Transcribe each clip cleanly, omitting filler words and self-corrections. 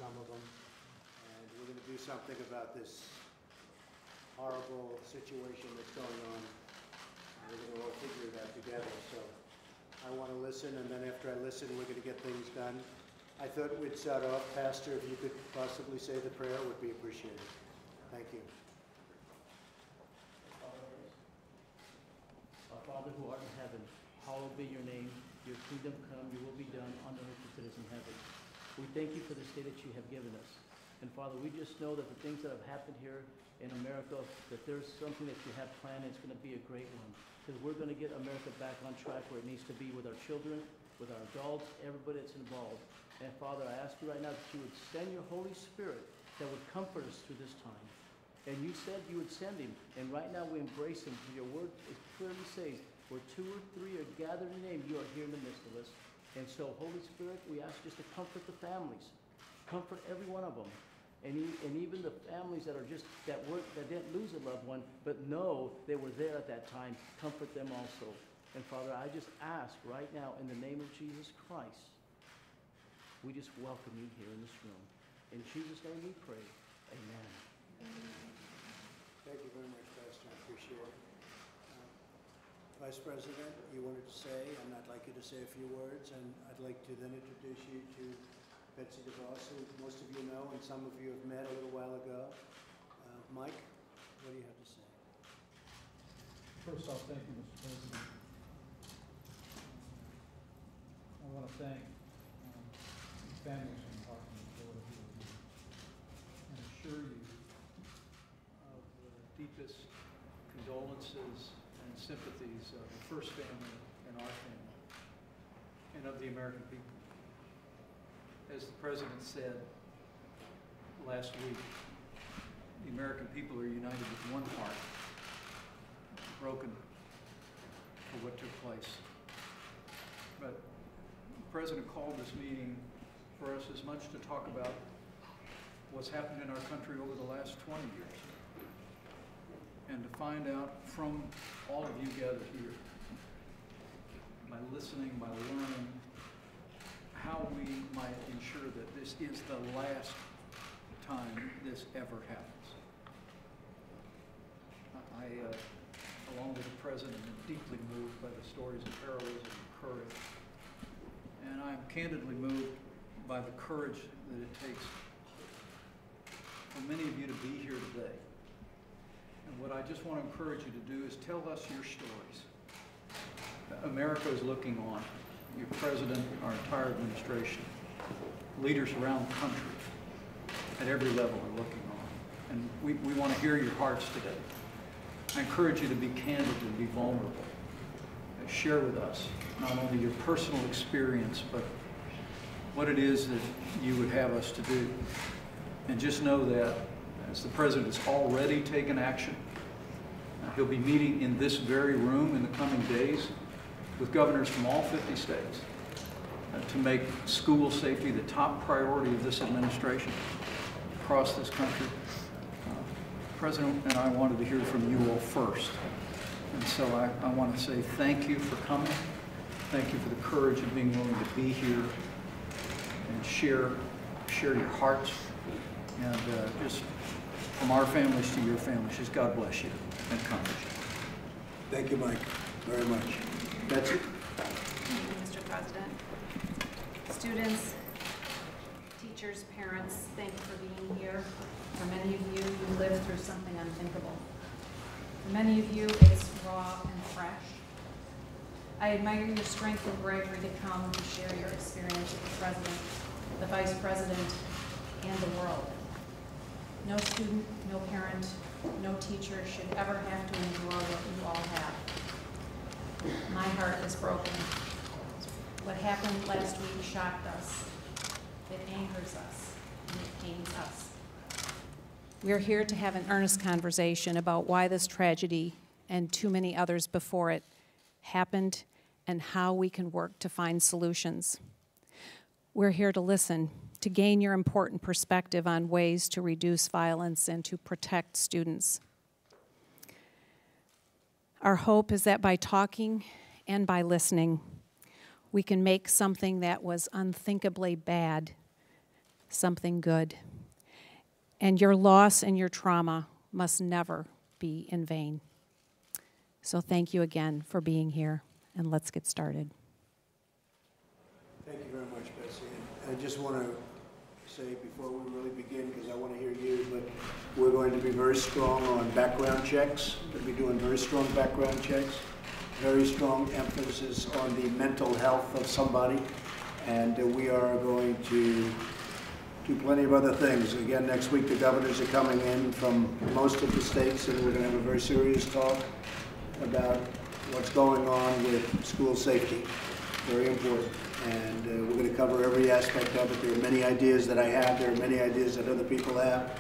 some of them. And we're going to do something about this horrible situation that's going on. We're going to all figure that together. So I want to listen, and then after I listen, we're going to get things done. I thought we'd start off. Pastor, if you could possibly say the prayer, would be appreciated. Thank you. Our Father who art in heaven, hallowed be your name. Your kingdom come, your will be done on earth as it is in heaven. We thank you for this day that you have given us. And Father, we just know that the things that have happened here in America, that there's something that you have planned, and it's going to be a great one. Because we're going to get America back on track where it needs to be with our children, with our adults, everybody that's involved. And Father, I ask you right now that you would send your Holy Spirit that would comfort us through this time. And you said you would send him. And right now we embrace him. For your word is clearly says, where 2 or 3 are gathered in your name, you are here in the midst of us. And so, Holy Spirit, we ask just to comfort the families. Comfort every one of them. And even the families that are just, that didn't lose a loved one, but know they were there at that time, comfort them also. And Father, I just ask right now in the name of Jesus Christ, we just welcome you here in this room. In Jesus' name we pray. Amen. Thank you very much, Pastor. I appreciate it. Vice President, you wanted to say, and I'd like you to say a few words, and I'd like to then introduce you to Betsy DeVos, who most of you know, and some of you have met a little while ago. Mike, what do you have to say? First off, thank you, Mr. President. I want to thank the families from Parkland, Florida, and assure you of the deepest condolences and sympathies of the First Family and our family, and of the American people. As the President said last week, the American people are united with one heart, broken for what took place. But the President called this meeting for us as much to talk about what's happened in our country over the last 20 years, and to find out from all of you gathered here, by listening, by learning, how we might ensure that this is the last time this ever happens. I, along with the President, am deeply moved by the stories of heroism and courage. And I'm candidly moved by the courage that it takes for many of you to be here today. And what I just want to encourage you to do is tell us your stories. America is looking on. Your President, our entire administration, leaders around the country at every level are looking on. And we want to hear your hearts today. I encourage you to be candid and be vulnerable. Share with us not only your personal experience, but what it is that you would have us to do. And just know that as the President has already taken action, he'll be meeting in this very room in the coming days with governors from all 50 states to make school safety the top priority of this administration across this country. The President and I wanted to hear from you all first. And so I want to say thank you for coming. Thank you for the courage of being willing to be here and share your hearts. And just from our families to your families, just God bless you and comfort you. Thank you, Mike, very much. Betsy? Thank you, Mr. President. Students, teachers, parents, thank you for being here. For many of you, you lived through something unthinkable. For many of you, it's raw and fresh. I admire your strength and bravery to come and share your experience with the President, the Vice President, and the world. No student, no parent, no teacher should ever have to endure what you all have. My heart is broken. What happened last week shocked us. It angers us, and it pains us. We're here to have an earnest conversation about why this tragedy and too many others before it happened and how we can work to find solutions. We're here to listen, to gain your important perspective on ways to reduce violence and to protect students. Our hope is that by talking and by listening, we can make something that was unthinkably bad something good. And your loss and your trauma must never be in vain. So thank you again for being here, and let's get started. Thank you very much, Betsy. And I just want to say before we really begin, because I want to hear you, but we're going to be very strong on background checks. We're going to be doing very strong background checks, very strong emphasis on the mental health of somebody, and we are going to do plenty of other things. Again, next week the governors are coming in from most of the states, and we're going to have a very serious talk about what's going on with school safety. Very important. And we're going to cover every aspect of it. There are many ideas that I have. There are many ideas that other people have.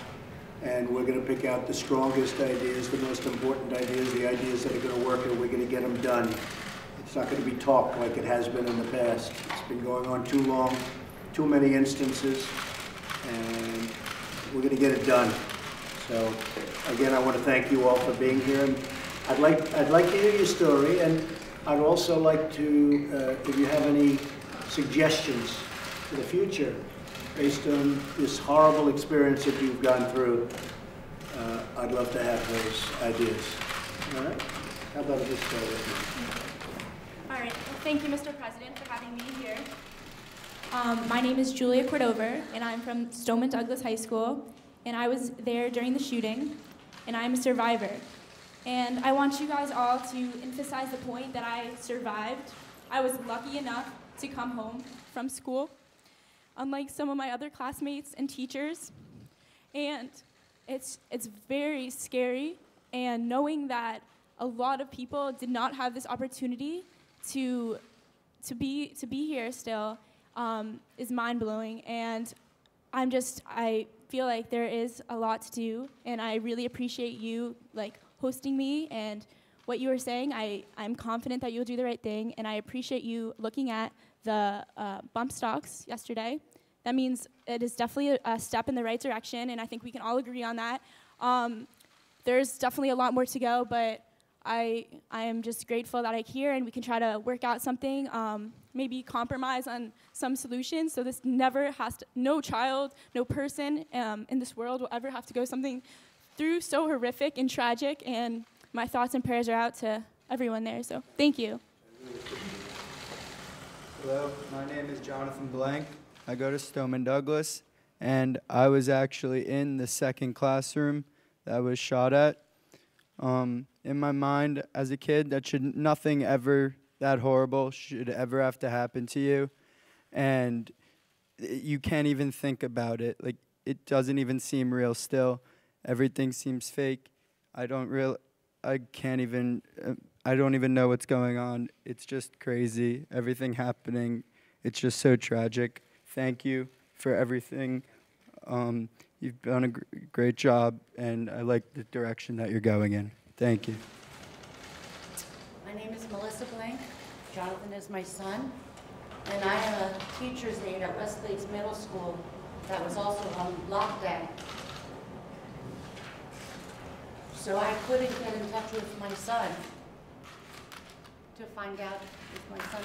And we're going to pick out the strongest ideas, the most important ideas, the ideas that are going to work, and we're going to get them done. It's not going to be talk like it has been in the past. It's been going on too long, too many instances, and we're going to get it done. So, again, I want to thank you all for being here. And I'd like to hear your story, and I'd also like to, if you have any suggestions for the future based on this horrible experience that you've gone through, I'd love to have those ideas. All right? How about this guy with me? All right. Well, thank you, Mr. President, for having me here. My name is Julia Cordover, and I'm from Stoneman Douglas High School, and I was there during the shooting, and I'm a survivor. And I want you guys all to emphasize the point that I survived. I was lucky enough to come home from school, unlike some of my other classmates and teachers. And it's very scary, and knowing that a lot of people did not have this opportunity to be here still is mind-blowing. And I feel like there is a lot to do, and I really appreciate you hosting me and what you were saying. I'm confident that you'll do the right thing, and I appreciate you looking at the bump stocks yesterday. That means it is definitely a step in the right direction, and I think we can all agree on that. There's definitely a lot more to go, but I am just grateful that I'm here, and we can try to work out something, maybe compromise on some solutions, so this never has to, no child, no person in this world will ever have to go something through so horrific and tragic, and my thoughts and prayers are out to everyone there, so thank you. Hello, my name is Jonathan Blank. I go to Stoneman Douglas, and I was actually in the second classroom that was shot at. In my mind, as a kid, nothing ever that horrible should ever have to happen to you, and you can't even think about it. Like, it doesn't even seem real still. Everything seems fake. I don't even know what's going on. It's just crazy. Everything happening. It's just so tragic. Thank you for everything. You've done a great job, and I like the direction that you're going in. Thank you. My name is Melissa Blank. Jonathan is my son. And I am a teacher's aide at Westlakes Middle School that was also on lockdown. So I couldn't get in touch with my son to find out if my son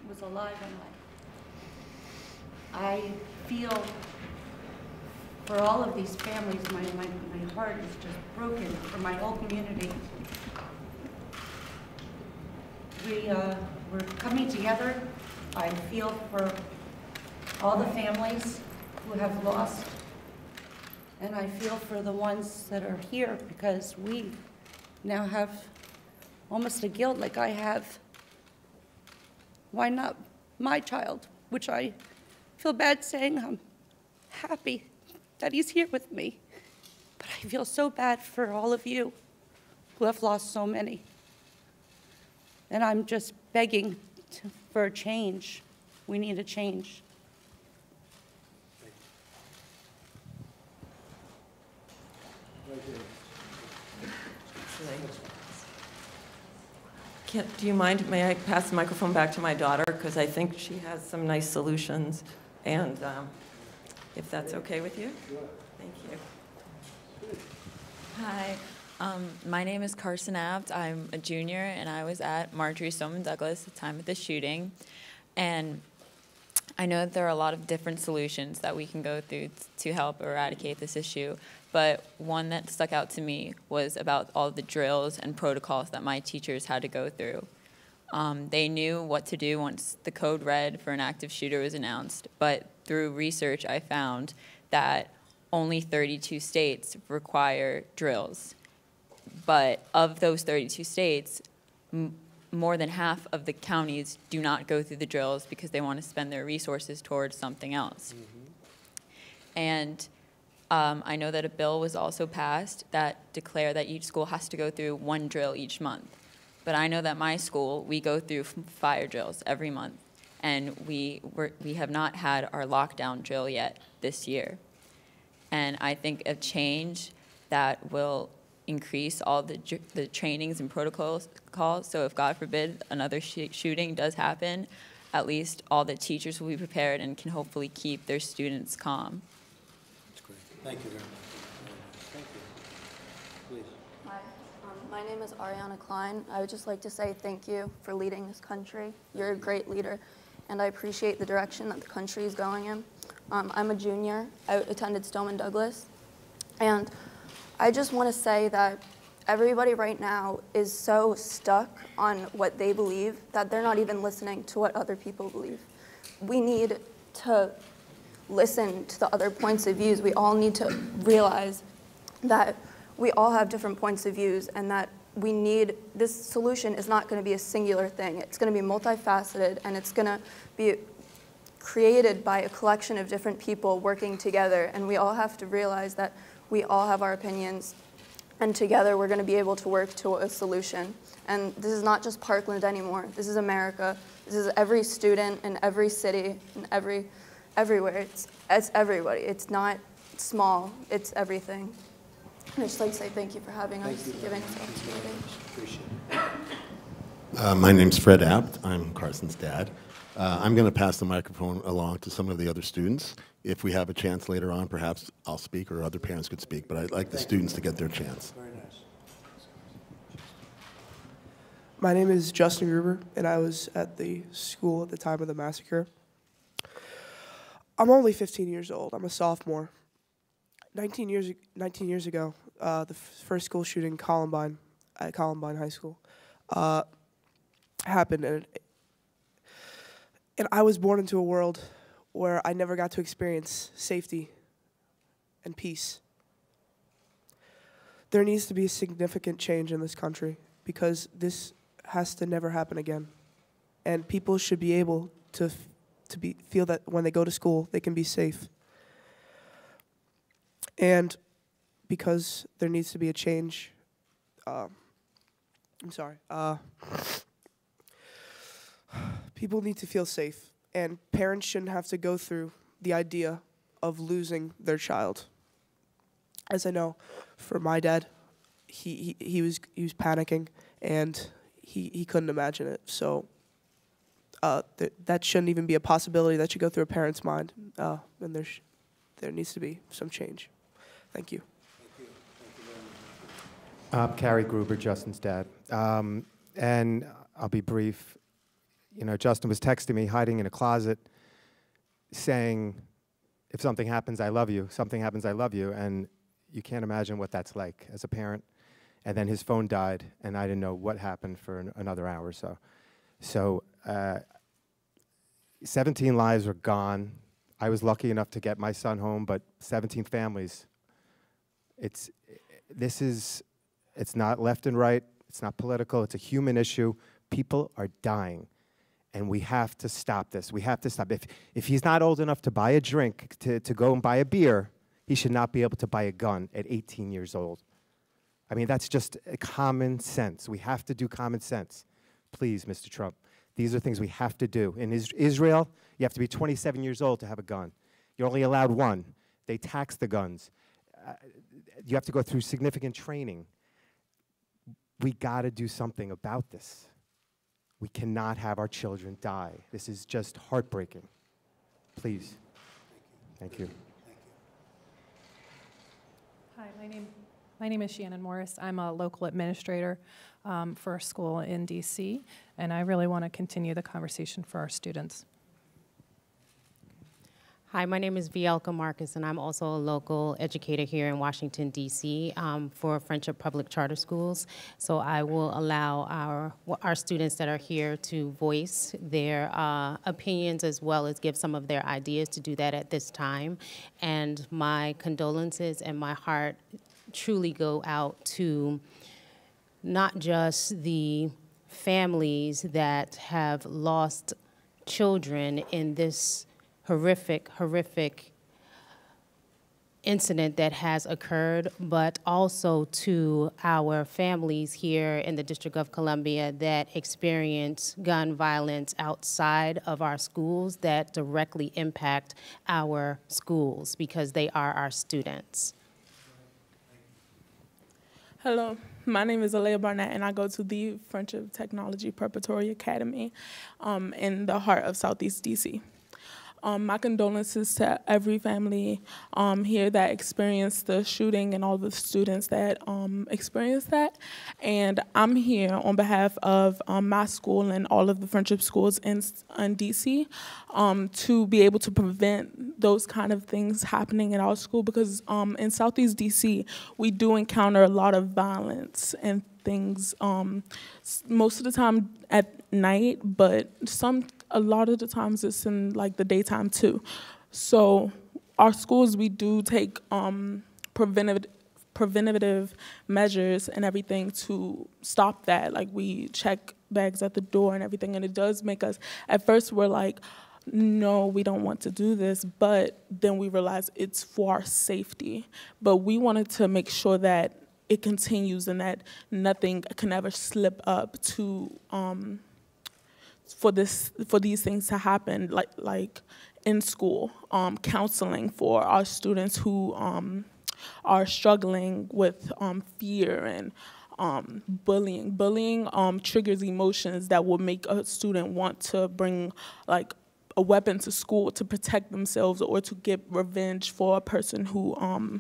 was alive or not. I feel for all of these families, my heart is just broken for my whole community. We're coming together. I feel for all the families who have lost, and I feel for the ones that are here, because we now have almost a guilt like I have. Why not my child? Which I feel bad saying. I'm happy that he's here with me. But I feel so bad for all of you who have lost so many. And I'm just begging for a change. We need a change. Do you mind, may I pass the microphone back to my daughter? Because I think she has some nice solutions, and if that's okay with you? Thank you. Hi, my name is Carson Abt. I'm a junior, and I was at Marjorie Stoneman Douglas at the time of the shooting. And I know that there are a lot of different solutions that we can go through to help eradicate this issue, but one that stuck out to me was about all the drills and protocols that my teachers had to go through. They knew what to do once the code red for an active shooter was announced, but through research I found that only 32 states require drills. But of those 32 states, more than half of the counties do not go through the drills because they want to spend their resources towards something else. And I know that a bill was also passed that declared that each school has to go through one drill each month. But I know that my school, we go through fire drills every month, and we have not had our lockdown drill yet this year. And I think a change that will increase all the trainings and protocols, so if God forbid another shooting does happen, at least all the teachers will be prepared and can hopefully keep their students calm. That's great. Thank you very much. Thank you. Please. Hi, my name is Ariana Klein. I would just like to say thank you for leading this country. You're a great leader, and I appreciate the direction that the country is going in. I'm a junior. I attended Stoneman Douglas, and I just want to say that everybody right now is so stuck on what they believe that they're not even listening to what other people believe. We need to listen to the other points of views. We all need to realize that we all have different points of views, and that we need, this solution is not going to be a singular thing. It's going to be multifaceted, and it's going to be created by a collection of different people working together, and we all have to realize that we all have our opinions, and together we're going to be able to work to a solution. And this is not just Parkland anymore. This is America. This is every student in every city and everywhere. It's everybody. It's not small. It's everything. And I'd just like to say thank you for having us, giving us the opportunity. Appreciate it. My name's Fred Abt. I'm Carson's dad. I'm going to pass the microphone along to some of the other students. If we have a chance later on, perhaps I'll speak or other parents could speak, but I'd like the students to get their chance. Very nice. My name is Justin Gruber, and I was at the school at the time of the massacre. I'm only 15 years old. I'm a sophomore. 19 years ago, the first school shooting, Columbine, at Columbine High School, happened, and I was born into a world where I never got to experience safety and peace. There needs to be a significant change in this country because this has to never happen again. And people should be able to feel that when they go to school, they can be safe. And because there needs to be a change, people need to feel safe, and parents shouldn't have to go through the idea of losing their child. As I know, for my dad, he was panicking, and he couldn't imagine it. So that shouldn't even be a possibility. That should go through a parent's mind, and there needs to be some change. Thank you. Thank you. Thank you very much. Carrie Gruber, Justin's dad. And I'll be brief. You know, Justin was texting me, hiding in a closet, saying, if something happens, I love you. Something happens, I love you. And you can't imagine what that's like as a parent. And then his phone died, and I didn't know what happened for another hour or so. So 17 lives were gone. I was lucky enough to get my son home, but 17 families. It's not left and right. It's not political. It's a human issue. People are dying. And we have to stop this. We have to stop. If he's not old enough to buy a drink, to go and buy a beer, he should not be able to buy a gun at 18 years old. I mean, that's just common sense. We have to do common sense. Please, Mr. Trump. These are things we have to do. In Israel, you have to be 27 years old to have a gun. You're only allowed one. They tax the guns. You have to go through significant training. We got to do something about this. We cannot have our children die. This is just heartbreaking. Please. Thank you. Hi, my name is Shannon Morris. I'm a local administrator for a school in DC, and I really want to continue the conversation for our students. Hi, my name is Vielka Marcus, and I'm also a local educator here in Washington, D.C. For Friendship Public Charter Schools. So I will allow our students that are here to voice their opinions as well as give some of their ideas to do that at this time. And my condolences and my heart truly go out to not just the families that have lost children in this horrific incident that has occurred, but also to our families here in the District of Columbia that experience gun violence outside of our schools that directly impact our schools because they are our students. Hello, my name is Alea Barnett, and I go to the Friendship Technology Preparatory Academy in the heart of Southeast DC. My condolences to every family here that experienced the shooting and all the students that experienced that. And I'm here on behalf of my school and all of the friendship schools in DC to be able to prevent those kind of things happening at our school, because in Southeast DC, we do encounter a lot of violence and things most of the time at night, but a lot of the times it's in like the daytime too. So our schools, we do take preventative measures and everything to stop that. Like we check bags at the door and everything, and it does make us, at first we're like, no, we don't want to do this, but then we realize it's for our safety. But we wanted to make sure that it continues and that nothing can ever slip up to for these things to happen, like in school, counseling for our students who are struggling with fear and bullying. Bullying triggers emotions that will make a student want to bring like a weapon to school to protect themselves or to get revenge for a person who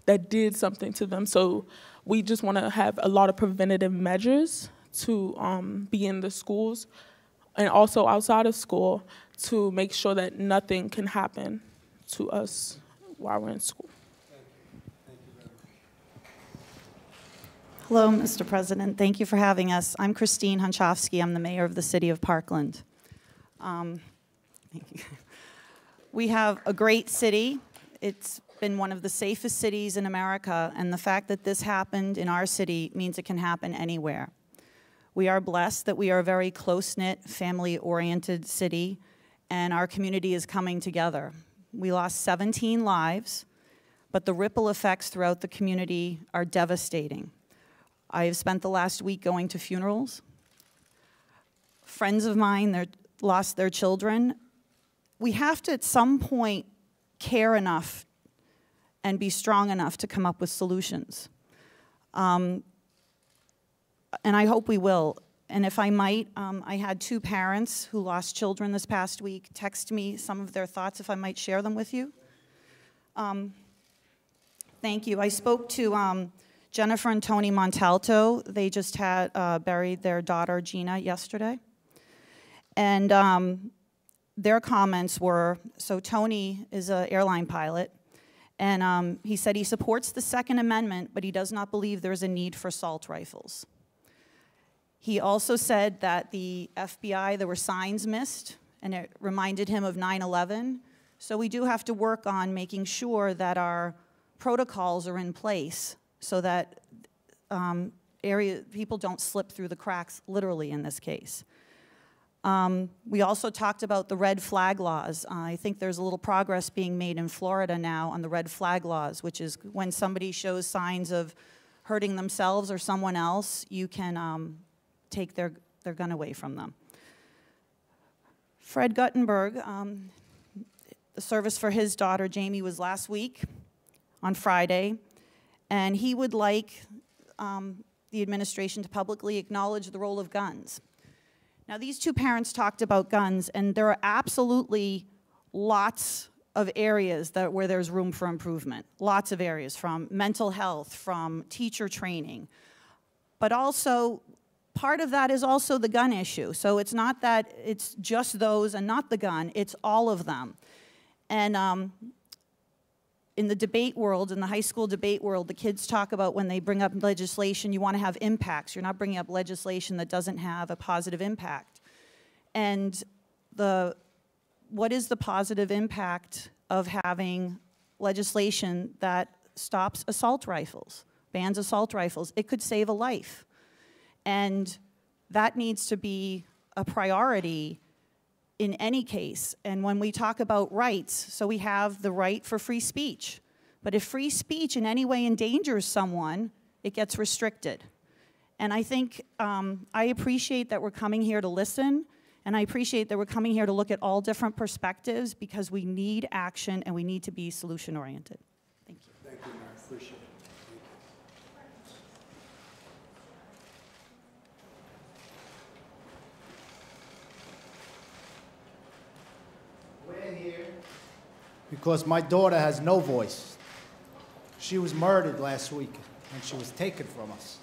that did something to them. So we just want to have a lot of preventative measures to be in the schools and also outside of school to make sure that nothing can happen to us while we're in school. Hello, Mr. President. Thank you for having us. I'm Christine Hunchofsky. I'm the mayor of the city of Parkland. We have a great city. It's been one of the safest cities in America, and the fact that this happened in our city means it can happen anywhere. We are blessed that we are a very close-knit, family-oriented city, and our community is coming together. We lost 17 lives, but the ripple effects throughout the community are devastating. I have spent the last week going to funerals. Friends of mine lost their children. We have to, at some point, care enough and be strong enough to come up with solutions. And I hope we will. And if I might, I had 2 parents who lost children this past week text me some of their thoughts, if I might share them with you. Thank you. I spoke to Jennifer and Tony Montalto. They just had buried their daughter, Gina, yesterday. And their comments were, so Tony is an airline pilot, and he said he supports the Second Amendment, but he does not believe there's a need for assault rifles. He also said that the FBI, there were signs missed, and it reminded him of 9/11. So we do have to work on making sure that our protocols are in place so that people don't slip through the cracks, literally in this case. We also talked about the red flag laws. I think there's a little progress being made in Florida now on the red flag laws, which is when somebody shows signs of hurting themselves or someone else, you can take their gun away from them. Fred Guttenberg, the service for his daughter Jamie was last week on Friday, and he would like the administration to publicly acknowledge the role of guns. Now, these 2 parents talked about guns, and there are absolutely lots of areas where there's room for improvement. Lots of areas, from mental health, from teacher training. But also, part of that is also the gun issue. So it's not that it's just those and not the gun, it's all of them. And in the debate world, in the high school debate world, the kids talk about when they bring up legislation, you want to have impacts. You're not bringing up legislation that doesn't have a positive impact. And what is the positive impact of having legislation that stops assault rifles, bans assault rifles? It could save a life. And that needs to be a priority in any case. And when we talk about rights, so we have the right for free speech. But if free speech in any way endangers someone, it gets restricted. And I think I appreciate that we're coming here to listen, and I appreciate that we're coming here to look at all different perspectives, because we need action and we need to be solution-oriented. Thank you. Thank you, Mary. Appreciate it. We're here because my daughter has no voice. She was murdered last week, and she was taken from us.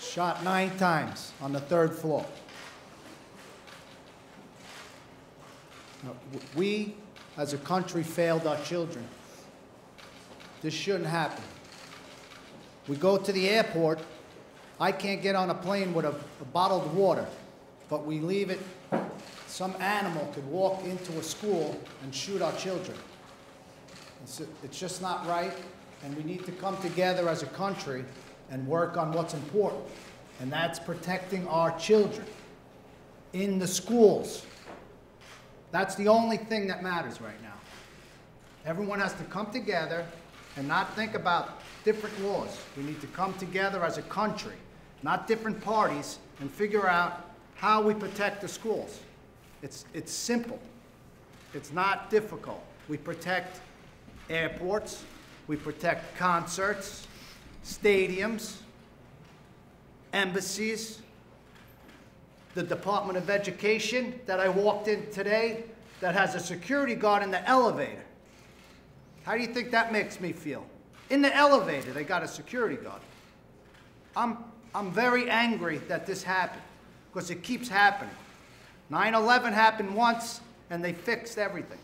Shot 9 times on the 3rd floor. We, as a country, failed our children. This shouldn't happen. We go to the airport. I can't get on a plane with a bottled water, but we leave it. Some animal could walk into a school and shoot our children. It's just not right, and we need to come together as a country and work on what's important, and that's protecting our children in the schools. That's the only thing that matters right now. Everyone has to come together and not think about different laws. We need to come together as a country, not different parties, and figure out how we protect the schools. It's simple. It's not difficult. We protect airports, we protect concerts, stadiums, embassies, the Department of Education that I walked in today that has a security guard in the elevator. How do you think that makes me feel? In the elevator, they got a security guard. I'm very angry that this happened, because it keeps happening. 9/11 happened once, and they fixed everything.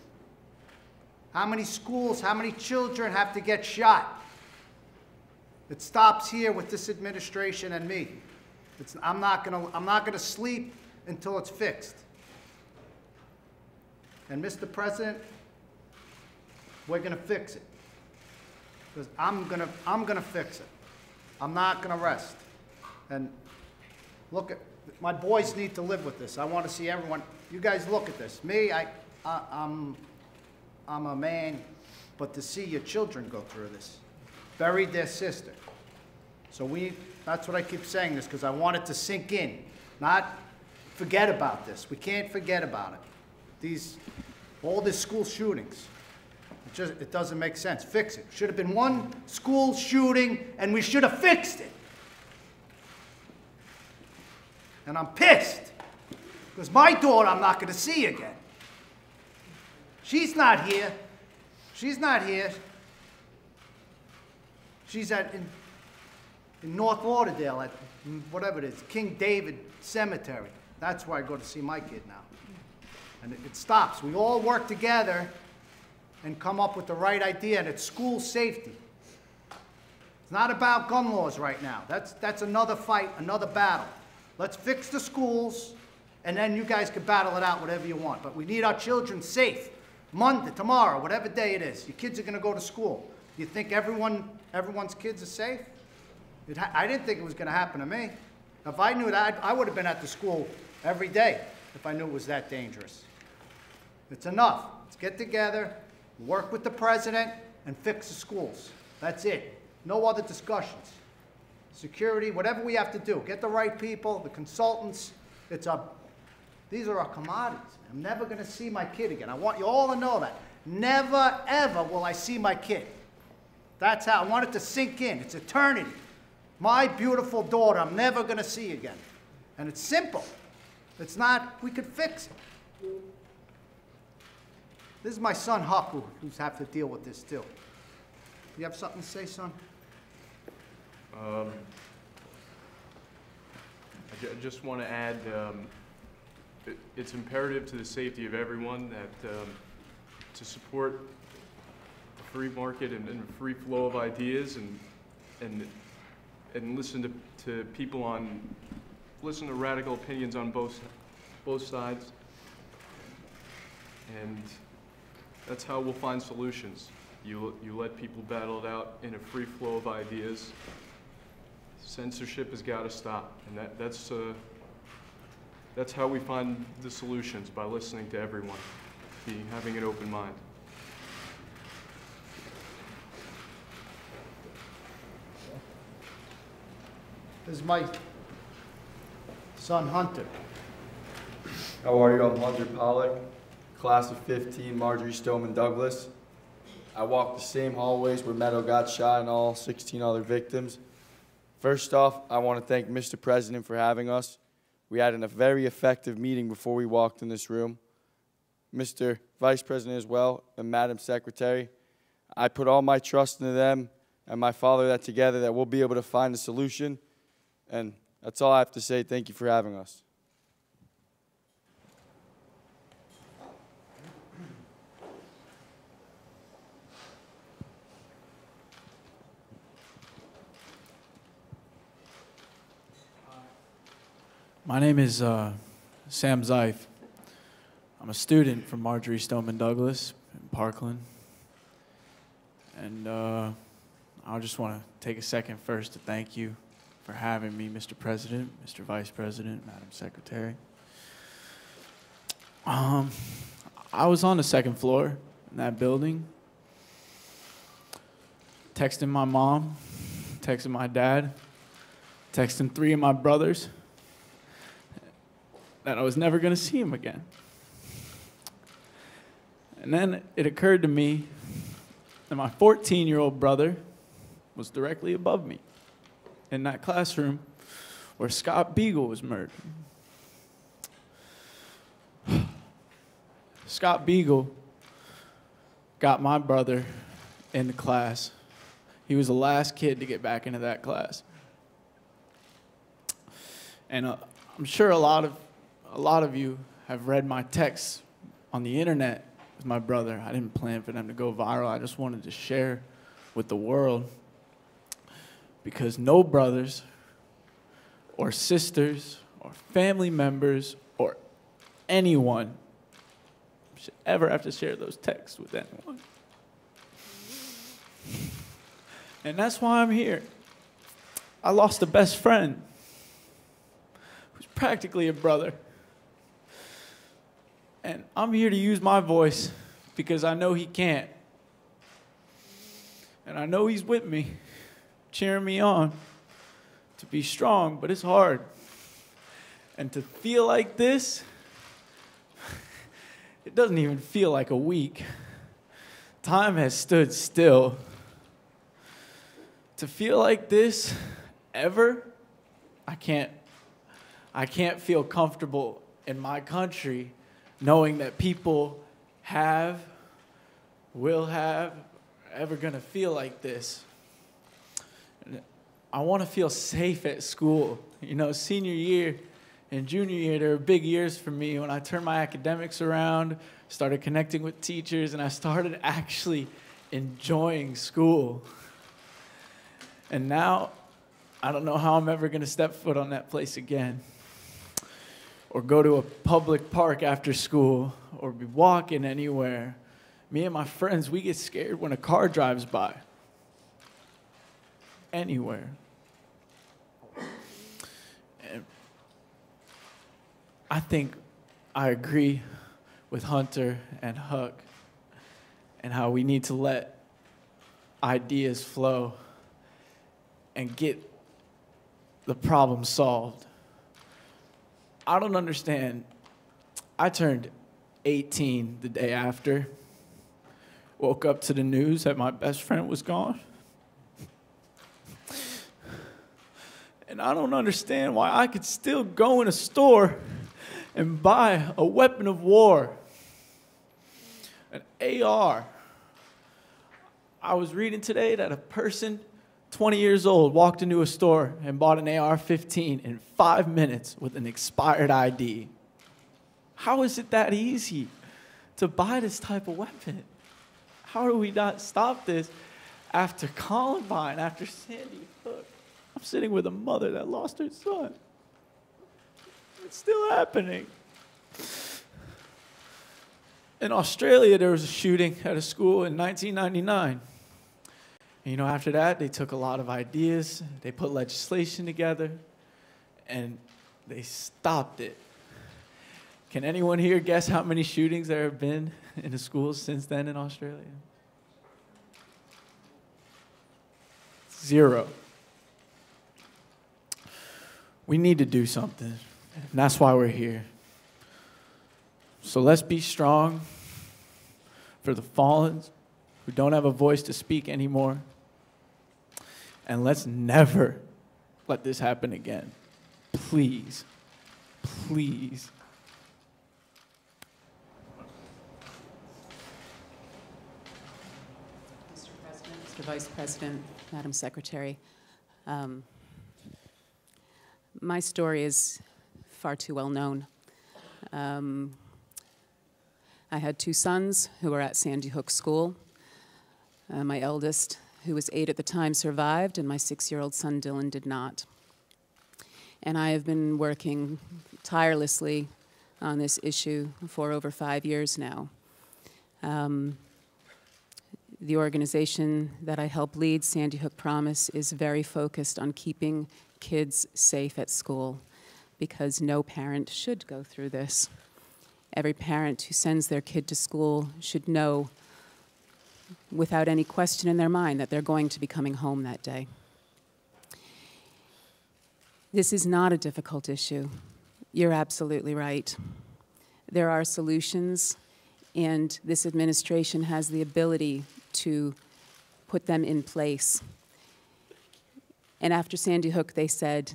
How many schools, how many children have to get shot? It stops here with this administration and me. I'm not gonna sleep until it's fixed. And Mr. President, we're gonna fix it. Because I'm gonna fix it. I'm not gonna rest. And look at, my boys need to live with this. I want to see everyone. You guys look at this. Me, I'm a man, but to see your children go through this, buried their sister. So that's what I keep saying this, because I want it to sink in, not forget about this. We can't forget about it. All these school shootings, it doesn't make sense. Fix it. Should have been one school shooting, and we should have fixed it. And I'm pissed, because my daughter I'm not going to see again. She's not here. She's not here. She's in North Lauderdale at whatever it is, King David Cemetery. That's where I go to see my kid now. And it stops. We all work together and come up with the right idea, and it's school safety. It's not about gun laws right now. That's another fight, another battle. Let's fix the schools, and then you guys can battle it out whatever you want. But we need our children safe. Monday, tomorrow, whatever day it is. Your kids are going to go to school. You think everyone's kids are safe? I didn't think it was going to happen to me. If I knew that, I would have been at the school every day if I knew it was that dangerous. It's enough. Let's get together, work with the president, and fix the schools. That's it. No other discussions. Security, whatever we have to do. Get the right people, the consultants. These are our commodities. I'm never going to see my kid again. I want you all to know that. Never, ever will I see my kid. That's how I want it to sink in. It's eternity. My beautiful daughter, I'm never going to see again. And it's simple. It's not, we could fix it. This is my son, Huck, who's have to deal with this too. You have something to say, son? I just want to add, it's imperative to the safety of everyone that to support the free market and free flow of ideas and listen to people listen to radical opinions on both sides. And that's how we'll find solutions. You let people battle it out in a free flow of ideas. Censorship has got to stop, and that's how we find the solutions, by listening to everyone, having an open mind. This is my son Hunter. How are you? I'm Hunter Pollock, class of 15, Marjorie Stoneman Douglas. I walked the same hallways where Meadow got shot and all 16 other victims. First off, I want to thank Mr. President for having us. We had a very effective meeting before we walked in this room. Mr. Vice President as well, and Madam Secretary. I put all my trust into them and my father that together that we'll be able to find a solution. And that's all I have to say. Thank you for having us. My name is Sam Zeif. I'm a student from Marjorie Stoneman Douglas in Parkland. And I just want to take a second first to thank you for having me, Mr. President, Mr. Vice President, Madam Secretary. I was on the second floor in that building, texting my mom, texting my dad, texting 3 of my brothers, that I was never going to see him again. And then it occurred to me that my 14-year-old brother was directly above me in that classroom where Scott Beagle was murdered. Scott Beagle got my brother in the class. He was the last kid to get back into that class. And I'm sure a lot of you have read my texts on the internet with my brother. I didn't plan for them to go viral. I just wanted to share with the world, because no brothers or sisters or family members or anyone should ever have to share those texts with anyone. And that's why I'm here. I lost a best friend who's practically a brother. And I'm here to use my voice because I know he can't. And I know he's with me, cheering me on to be strong, but it's hard. And to feel like this, it doesn't even feel like a week. Time has stood still. To feel like this ever, I can't feel comfortable in my country knowing that people will have, ever gonna feel like this. I wanna feel safe at school. You know, senior year and junior year, they were big years for me when I turned my academics around, started connecting with teachers, and I started actually enjoying school. And now, I don't know how I'm ever gonna step foot on that place again, or go to a public park after school, or be walking anywhere. Me and my friends, we get scared when a car drives by. Anywhere. And I think I agree with Hunter and Huck and how we need to let ideas flow and get the problem solved. I don't understand. I turned 18 the day after. Woke up to the news that my best friend was gone. And I don't understand why I could still go in a store and buy a weapon of war, an AR. I was reading today that a person 20 years old walked into a store and bought an AR-15 in 5 minutes with an expired ID. How is it that easy to buy this type of weapon? How do we not stop this after Columbine, after Sandy Hook? I'm sitting with a mother that lost her son. It's still happening. In Australia, there was a shooting at a school in 1999. And, you know, after that, they took a lot of ideas, they put legislation together, and they stopped it. Can anyone here guess how many shootings there have been in the schools since then in Australia? 0. We need to do something, and that's why we're here. So let's be strong for the fallen who don't have a voice to speak anymore. And let's never let this happen again. Please, please. Mr. President, Mr. Vice President, Madam Secretary, my story is far too well known. I had 2 sons who were at Sandy Hook School. My eldest, who was 8 at the time, survived, and my 6-year-old son, Dylan, did not. And I have been working tirelessly on this issue for over 5 years now. The organization that I help lead, Sandy Hook Promise, is very focused on keeping kids safe at school because no parent should go through this. Every parent who sends their kid to school should know without any question in their mind that they're going to be coming home that day. This is not a difficult issue. You're absolutely right. There are solutions, and this administration has the ability to put them in place. And after Sandy Hook, they said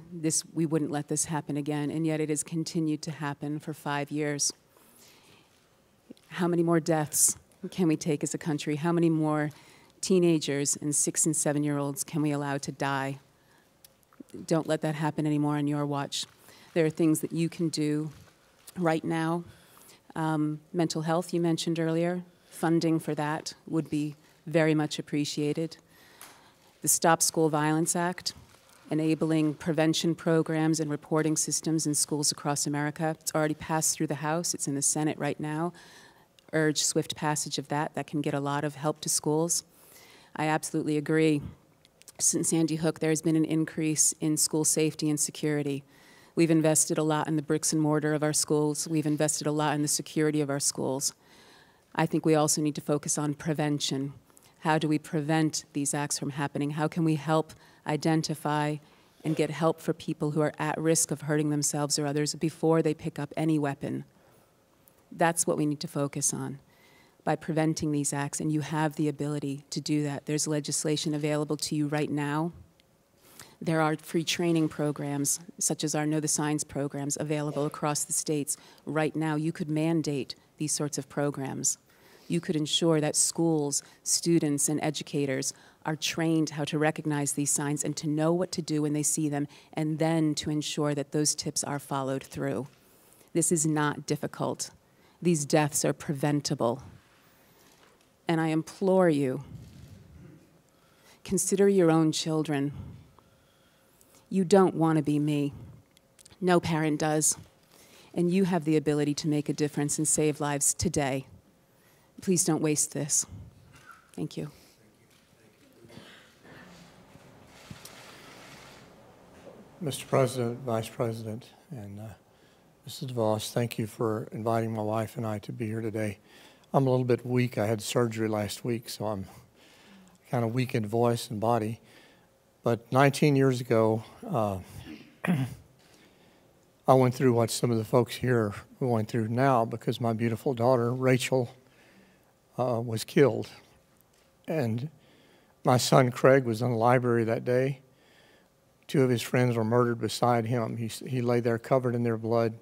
we wouldn't let this happen again, and yet it has continued to happen for 5 years. How many more deaths can we take as a country? How many more teenagers and 6- and 7-year-olds can we allow to die? Don't let that happen anymore on your watch. There are things that you can do right now. Mental health, you mentioned earlier. Funding for that would be very much appreciated. The Stop School Violence Act, enabling prevention programs and reporting systems in schools across America. It's already passed through the House. It's in the Senate right now. Urge swift passage of that. That can get a lot of help to schools. I absolutely agree. Since Sandy Hook, there has been an increase in school safety and security. We've invested a lot in the bricks and mortar of our schools. We've invested a lot in the security of our schools. I think we also need to focus on prevention. How do we prevent these acts from happening? How can we help identify and get help for people who are at risk of hurting themselves or others before they pick up any weapon? That's what we need to focus on by preventing these acts, and you have the ability to do that. There's legislation available to you right now. There are free training programs, such as our Know the Signs programs, available across the states. Right now, you could mandate these sorts of programs. You could ensure that schools, students, and educators are trained how to recognize these signs and to know what to do when they see them, and then to ensure that those tips are followed through. This is not difficult. These deaths are preventable. And I implore you, consider your own children. You don't want to be me. No parent does. And you have the ability to make a difference and save lives today. Please don't waste this. Thank you. Mr. President, Vice President, and Mrs. DeVos, thank you for inviting my wife and I to be here today. I'm a little bit weak. I had surgery last week, so I'm kind of weak in voice and body. But 19 years ago, I went through what some of the folks here are going through now because my beautiful daughter, Rachel, was killed. And my son, Craig, was in the library that day. 2 of his friends were murdered beside him. He lay there covered in their blood,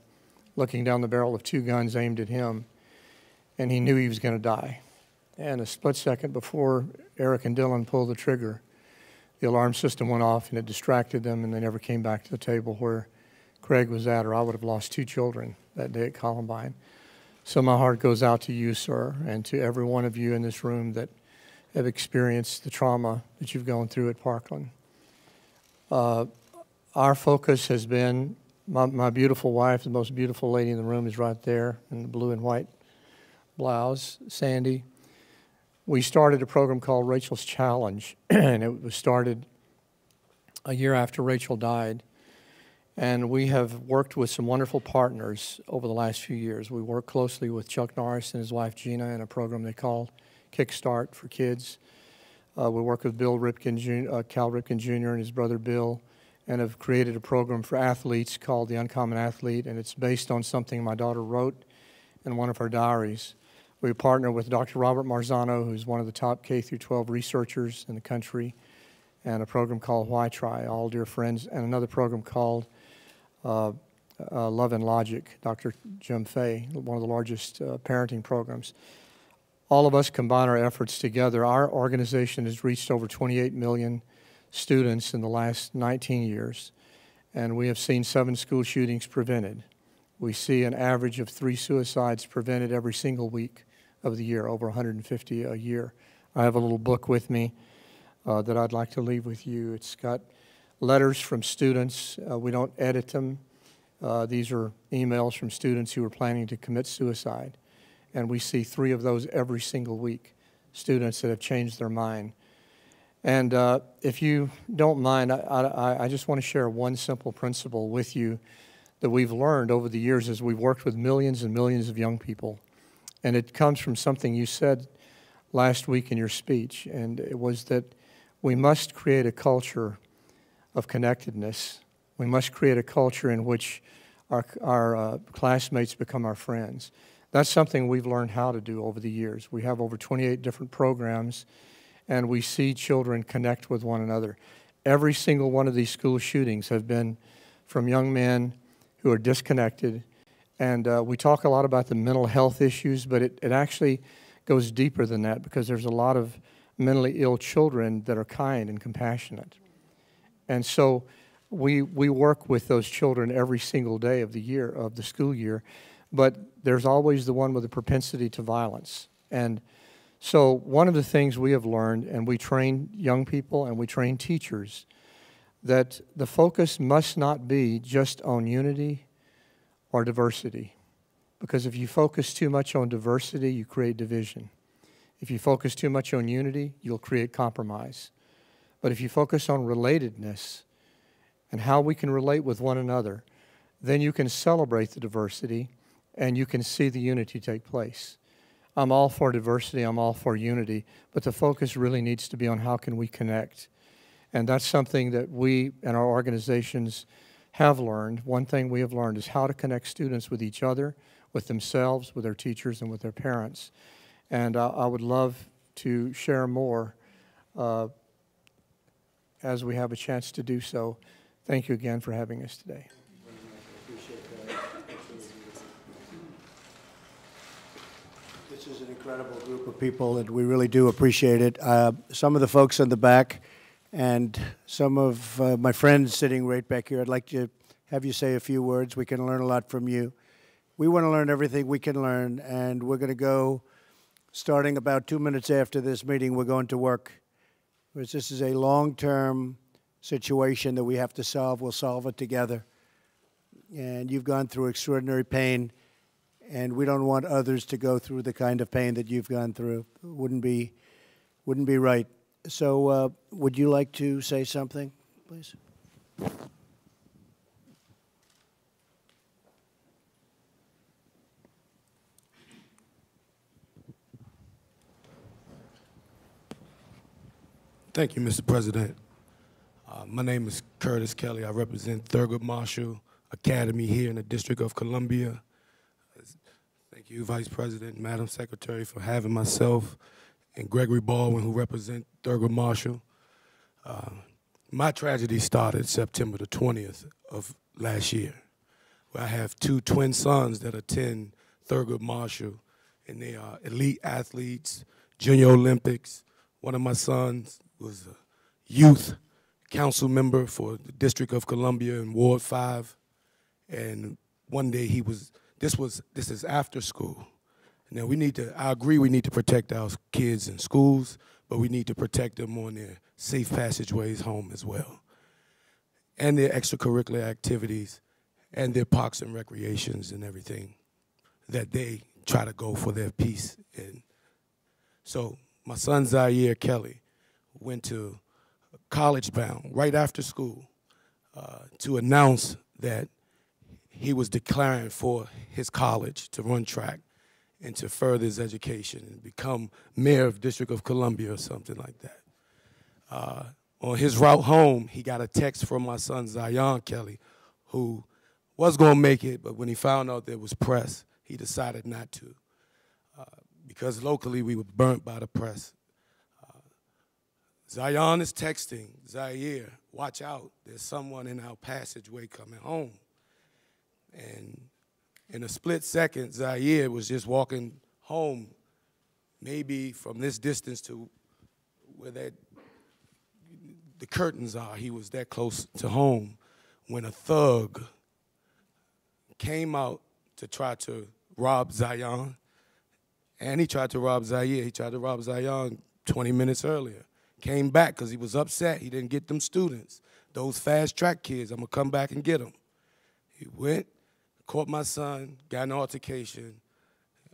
looking down the barrel of 2 guns aimed at him, and he knew he was going to die. And a split second before Eric and Dylan pulled the trigger, the alarm system went off, and it distracted them, and they never came back to the table where Craig was at, or I would have lost 2 children that day at Columbine. So my heart goes out to you, sir, and to every one of you in this room that have experienced the trauma that you've gone through at Parkland. Our focus has been, my beautiful wife, the most beautiful lady in the room is right there in the blue and white blouse, Sandy. We started a program called Rachel's Challenge, and it was started a year after Rachel died. And we have worked with some wonderful partners over the last few years. We work closely with Chuck Norris and his wife Gina in a program they call Kickstart for Kids. We work with Cal Ripken Jr. and his brother Bill, and have created a program for athletes called The Uncommon Athlete, and it's based on something my daughter wrote in one of her diaries. We partner with Dr. Robert Marzano, who's one of the top K-12 researchers in the country, and a program called Why Try, All Dear Friends, and another program called Love and Logic, Dr. Jim Fay, one of the largest parenting programs. All of us combine our efforts together. Our organization has reached over 28 million students in the last 19 years, and we have seen 7 school shootings prevented. We see an average of 3 suicides prevented every single week of the year, over 150 a year. I have a little book with me that I'd like to leave with you. It's got letters from students. We don't edit them. These are emails from students who are planning to commit suicide. And we see 3 of those every single week, students that have changed their mind. And if you don't mind, I just want to share one simple principle with you that we've learned over the years as we've worked with millions and millions of young people. And it comes from something you said last week in your speech, and it was that we must create a culture of connectedness. We must create a culture in which our classmates become our friends. That's something we've learned how to do over the years. We have over 28 different programs, and we see children connect with one another. Every single one of these school shootings have been from young men who are disconnected, and we talk a lot about the mental health issues, but it actually goes deeper than that, because there's a lot of mentally ill children that are kind and compassionate. And so we work with those children every single day of the year, of the school year, but there's always the one with a propensity to violence. And so one of the things we have learned, and we train young people and we train teachers, that the focus must not be just on unity or diversity. Because if you focus too much on diversity, you create division. If you focus too much on unity, you'll create compromise. But if you focus on relatedness and how we can relate with one another, then you can celebrate the diversity and you can see the unity take place. I'm all for diversity, I'm all for unity, but the focus really needs to be on how can we connect. And that's something that we and our organizations have learned. One thing we have learned is how to connect students with each other, with themselves, with their teachers, and with their parents. And I would love to share more as we have a chance to do so. Thank you again for having us today. This is an incredible group of people, and we really do appreciate it. Some of the folks in the back and some of my friends sitting right back here, I'd like to have you say a few words. We can learn a lot from you. We want to learn everything we can learn, and we're going to go, starting about 2 minutes after this meeting, we're going to work. Because this is a long-term situation that we have to solve. We'll solve it together. And you've gone through extraordinary pain, and we don't want others to go through the kind of pain that you've gone through. Wouldn't be right. So would you like to say something, please? Thank you, Mr. President. My name is Curtis Kelly. I represent Thurgood Marshall Academy here in the District of Columbia. Thank you, Vice President, Madam Secretary, for having myself and Gregory Baldwin, who represent Thurgood Marshall. My tragedy started September the 20th of last year, where I have 2 twin sons that attend Thurgood Marshall, and they are elite athletes, Junior Olympics. One of my sons was a youth council member for the District of Columbia in Ward 5, and one day this is after school. Now, I agree we need to protect our kids in schools, but we need to protect them on their safe passageways home as well, and their extracurricular activities, and their parks and recreations and everything that they try to go for their peace in. So my son Zaire Kelly went to College Bound right after school to announce that he was declaring for his college to run track and to further his education and become mayor of District of Columbia or something like that. On his route home, he got a text from my son Zion Kelly, who was going to make it, but when he found out there was press, he decided not to. Because locally we were burnt by the press. Zion is texting Zaire, watch out, there's someone in our passageway coming home. And in a split second, Zaire was just walking home, maybe from this distance to where the curtains are. He was that close to home when a thug came out to try to rob Zion. And he tried to rob Zaire. He tried to rob Zion 20 minutes earlier. Came back because he was upset. He didn't get them students. Those fast track kids, I'm going to come back and get them. He went, caught my son, got an altercation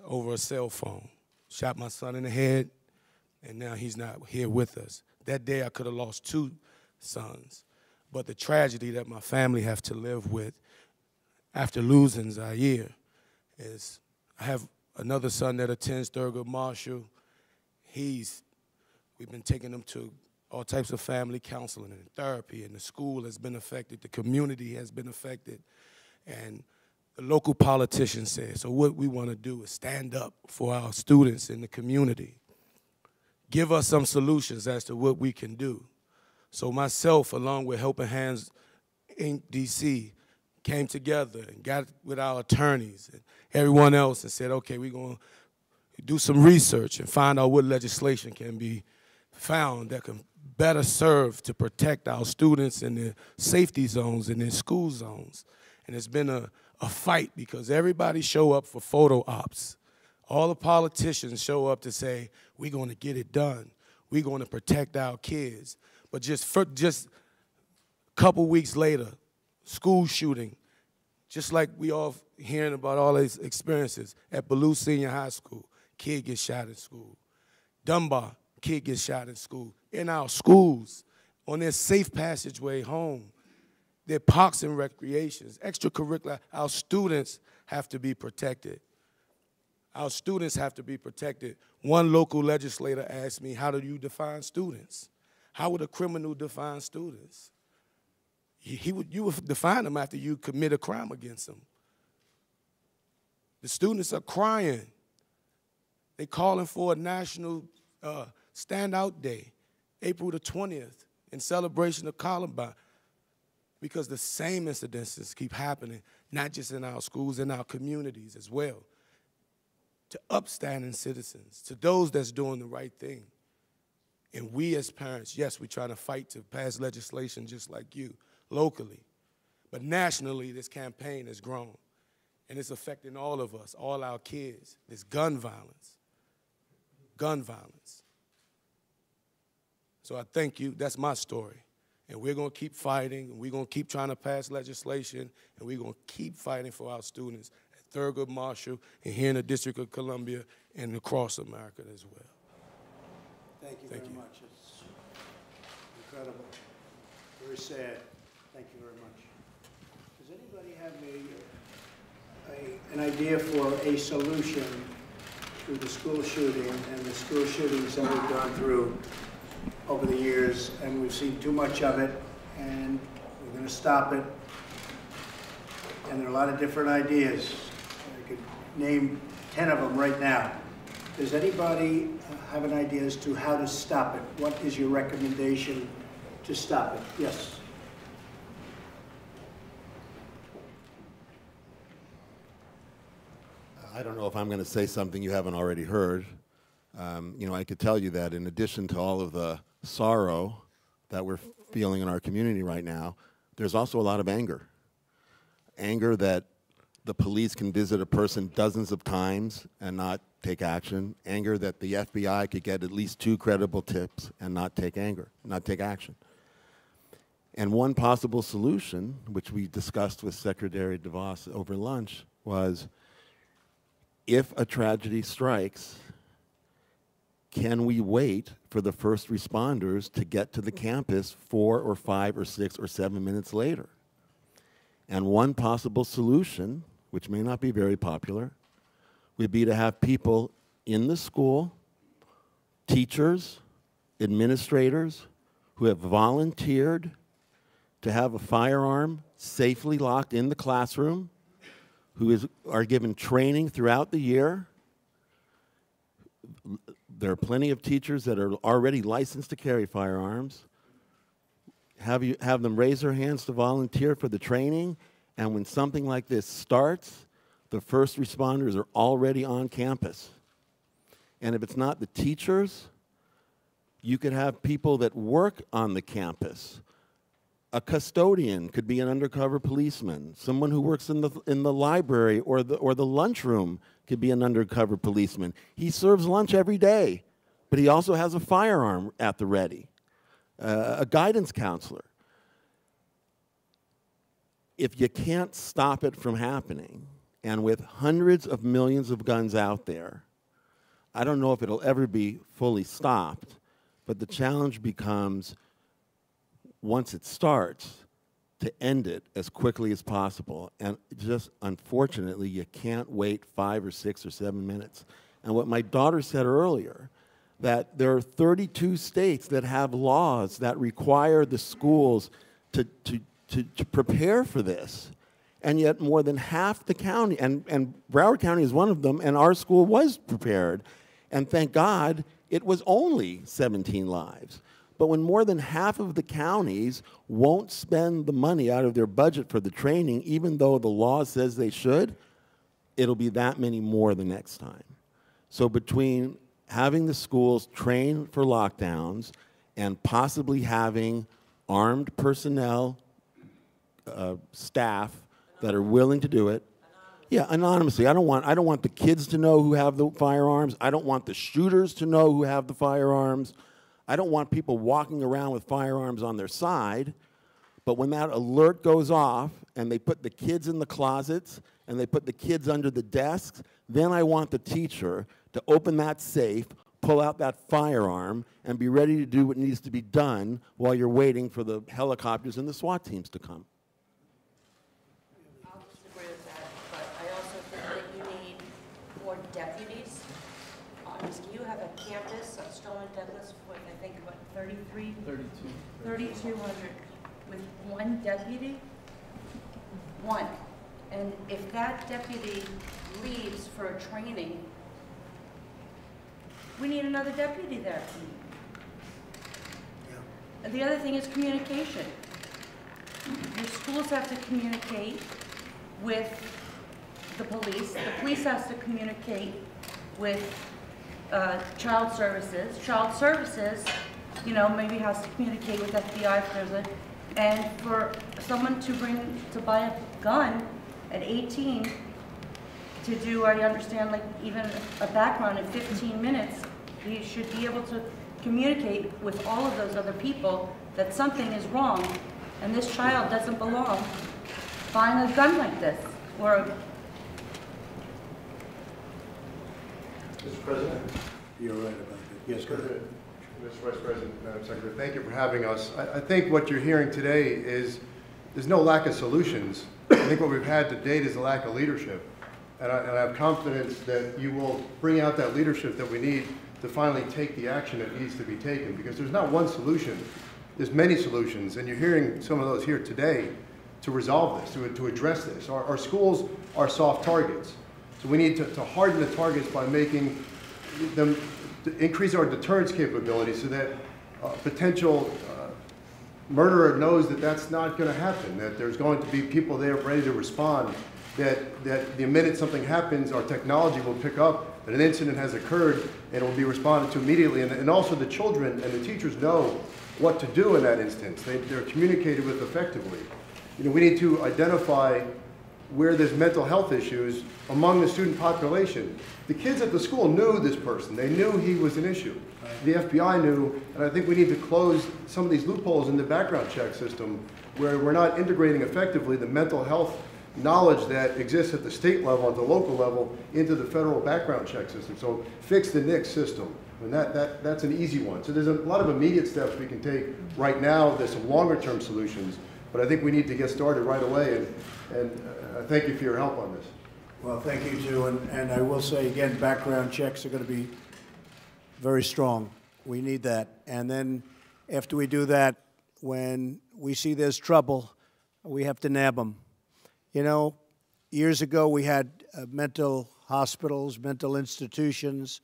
over a cell phone. Shot my son in the head, and now he's not here with us. That day I could have lost 2 sons. But the tragedy that my family have to live with after losing Zaire is I have another son that attends Thurgood Marshall. We've been taking him to all types of family counseling and therapy, and the school has been affected, the community has been affected, and the local politicians said, so what we want to do is stand up for our students in the community. Give us some solutions as to what we can do. So myself, along with Helping Hands Inc. DC, came together and got with our attorneys and everyone else and said, okay, we're going to do some research and find out what legislation can be found that can better serve to protect our students in their safety zones and their school zones. And it's been a fight because everybody show up for photo ops. All the politicians show up to say, we're going to get it done. We're going to protect our kids. But just a couple weeks later, school shooting, just like we all hearing about all these experiences at Ballou Senior High School, kid gets shot in school. Dunbar, kid gets shot in school. In our schools, on their safe passageway home, their parks and recreations, extracurricular, our students have to be protected. Our students have to be protected. One local legislator asked me, how do you define students? How would a criminal define students? You would define them after you commit a crime against them. The students are crying. They're calling for a national standout day, April the 20th, in celebration of Columbine, because the same incidences keep happening, not just in our schools, in our communities as well, to upstanding citizens, to those that's doing the right thing. And we as parents, yes, we're trying to fight to pass legislation just like you, locally. But nationally, this campaign has grown. And it's affecting all of us, all our kids. This gun violence. Gun violence. So I thank you. That's my story. And we're going to keep fighting, and we're going to keep trying to pass legislation, and we're going to keep fighting for our students at Thurgood Marshall and here in the District of Columbia and across America as well. Thank you very much. It's incredible. Very sad. Thank you very much. Does anybody have an idea for a solution to the school shooting and the school shootings that we've gone through over the years, and we've seen too much of it, and we're going to stop it? And there are a lot of different ideas. I could name 10 of them right now. Does anybody have an idea as to how to stop it? What is your recommendation to stop it? Yes. I don't know if I'm going to say something you haven't already heard. I could tell you that in addition to all of the sorrow that we're feeling in our community right now, there's also a lot of anger. Anger that the police can visit a person dozens of times and not take action, anger that the FBI could get at least 2 credible tips and not take action. And one possible solution, which we discussed with Secretary DeVos over lunch, was if a tragedy strikes, can we wait for the first responders to get to the campus 4 or 5 or 6 or 7 minutes later? And one possible solution, which may not be very popular, would be to have people in the school, teachers, administrators, who have volunteered to have a firearm safely locked in the classroom, who are given training throughout the year. There are plenty of teachers that are already licensed to carry firearms. Have them raise their hands to volunteer for the training, and when something like this starts, the first responders are already on campus. And if it's not the teachers, you could have people that work on the campus. A custodian could be an undercover policeman. Someone who works in the library or the lunchroom could be an undercover policeman. He serves lunch every day, but he also has a firearm at the ready. A guidance counselor. If you can't stop it from happening, and with hundreds of millions of guns out there, I don't know if it'll ever be fully stopped, but the challenge becomes, once it starts, to end it as quickly as possible. And just, unfortunately, you can't wait 5 or 6 or 7 minutes. And what my daughter said earlier, that there are 32 states that have laws that require the schools to prepare for this. And yet more than half the county, and Broward County is one of them, and our school was prepared. And thank God, it was only 17 lives. But when more than half of the counties won't spend the money out of their budget for the training, even though the law says they should, it'll be that many more the next time. So between having the schools train for lockdowns and possibly having armed personnel, staff that are willing to do it, yeah, anonymously. I don't want the kids to know who have the firearms. I don't want the shooters to know who have the firearms. I don't want people walking around with firearms on their side. But when that alert goes off and they put the kids in the closets and they put the kids under the desks, then I want the teacher to open that safe, pull out that firearm, and be ready to do what needs to be done while you're waiting for the helicopters and the SWAT teams to come. I'll disagree with that, but I also think that you need more deputies. You have a campus of Stoneman Douglas with, I think, what, 3,200 with one deputy? One. And if that deputy leaves for a training, we need another deputy there. Yeah. The other thing is communication. Your schools have to communicate with the police. The police has to communicate with child services. Child services, you know, maybe has to communicate with FBI if there's a, and for someone to buy a gun at 18 to do, I understand, like even a background in 15 minutes, you should be able to communicate with all of those other people that something is wrong and this child doesn't belong buying a gun like this. Or Mr. President? You're right about that. Yes, go ahead. Mr. Vice President, Madam Secretary, thank you for having us. I think what you're hearing today is there's no lack of solutions. I think what we've had to date is a lack of leadership. And I have confidence that you will bring out that leadership that we need to finally take the action that needs to be taken, because there's not one solution. There's many solutions, and you're hearing some of those here today to resolve this, to address this. Our schools are soft targets. So we need to harden the targets by making them, to increase our deterrence capability so that potential murderer knows that that's not going to happen, that there's going to be people there ready to respond, that the minute something happens, our technology will pick up that an incident has occurred and it will be responded to immediately. And also the children and the teachers know what to do in that instance. They're communicated with effectively. You know, we need to identify where there's mental health issues among the student population. The kids at the school knew this person. They knew he was an issue. The FBI knew, and I think we need to close some of these loopholes in the background check system where we're not integrating effectively the mental health knowledge that exists at the state level, at the local level, into the federal background check system. So fix the NICS system. And that's an easy one. So there's a lot of immediate steps we can take right now. There's some longer term solutions, but I think we need to get started right away, and thank you for your help on this. Well, thank you too, and I will say again, background checks are going to be very strong. We need that. And then after we do that, when we see there's trouble, we have to nab them. You know, years ago we had mental hospitals, mental institutions.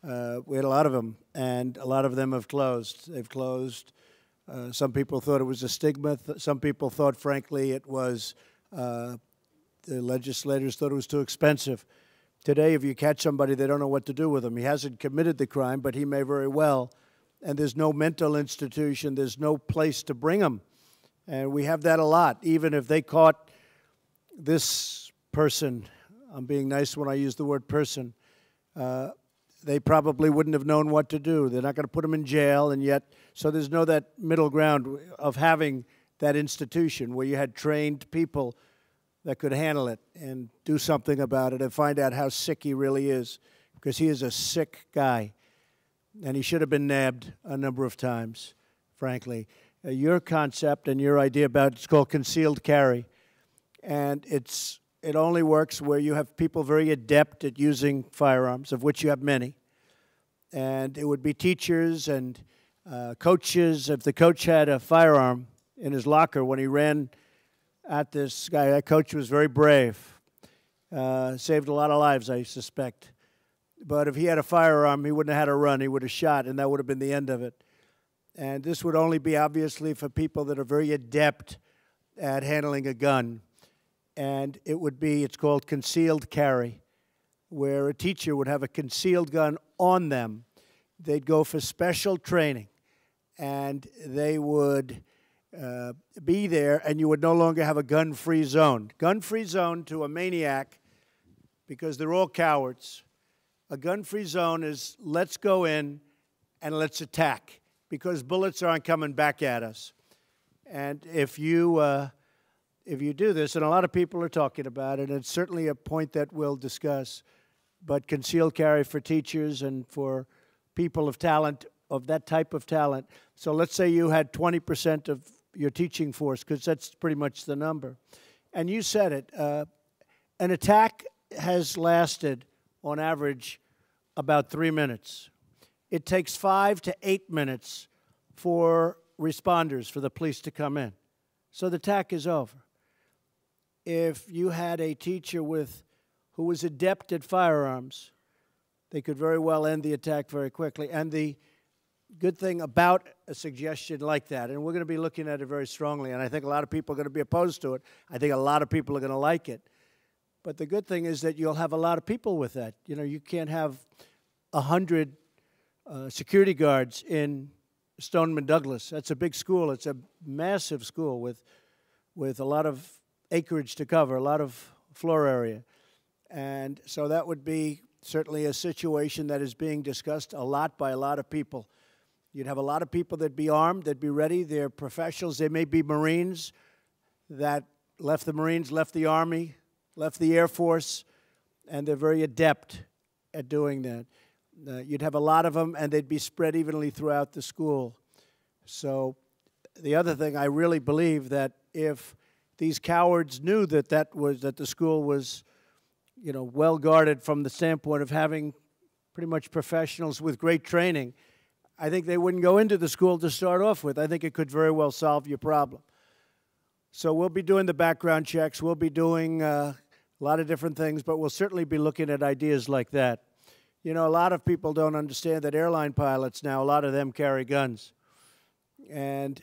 We had a lot of them, and a lot of them have closed. They've closed. Some people thought it was a stigma. Some people thought, frankly, it was, the legislators thought it was too expensive. Today, if you catch somebody, they don't know what to do with him. He hasn't committed the crime, but he may very well. And there's no mental institution. There's no place to bring him. And we have that a lot. Even if they caught this person, I'm being nice when I use the word person, they probably wouldn't have known what to do. They're not going to put him in jail, and yet, so there's no that middle ground of having that institution where you had trained people that could handle it and do something about it and find out how sick he really is, because he is a sick guy, and he should have been nabbed a number of times, frankly. Your concept and your idea about it's called concealed carry, and it only works where you have people very adept at using firearms, of which you have many. And it would be teachers and coaches. If the coach had a firearm in his locker when he ran at this guy, that coach was very brave. Saved a lot of lives, I suspect. But if he had a firearm, he wouldn't have had to run. He would have shot, and that would have been the end of it. And this would only be, obviously, for people that are very adept at handling a gun. And it would be, it's called concealed carry, where a teacher would have a concealed gun on them. They'd go for special training, and they would be there, and you would no longer have a gun-free zone. Gun-free zone to a maniac, because they're all cowards. A gun-free zone is let's go in and let's attack, because bullets aren't coming back at us. And if you do this, and a lot of people are talking about it, and it's certainly a point that we'll discuss, but concealed carry for teachers and for people of talent, of that type of talent. So let's say you had 20% of your teaching force, because that's pretty much the number. And you said it, an attack has lasted, on average, about 3 minutes. It takes 5 to 8 minutes for responders, for the police to come in. So the attack is over. If you had a teacher who was adept at firearms, they could very well end the attack very quickly. And the good thing about a suggestion like that, and we're going to be looking at it very strongly, and I think a lot of people are going to be opposed to it. I think a lot of people are going to like it. But the good thing is that you'll have a lot of people with that. You know, you can't have 100 security guards in Stoneman Douglas. That's a big school. It's a massive school with a lot of acreage to cover, a lot of floor area. And so that would be certainly a situation that is being discussed a lot by a lot of people. You'd have a lot of people that'd be armed, that'd be ready. They're professionals. They may be Marines that left the Marines, left the Army, left the Air Force, and they're very adept at doing that. You'd have a lot of them, and they'd be spread evenly throughout the school. So the other thing, I really believe that if these cowards knew that the school was, you know, well guarded from the standpoint of having pretty much professionals with great training, I think they wouldn't go into the school to start off with. I think it could very well solve your problem. So we'll be doing the background checks. We'll be doing a lot of different things, but we'll certainly be looking at ideas like that. You know, a lot of people don't understand that airline pilots now, a lot of them carry guns. And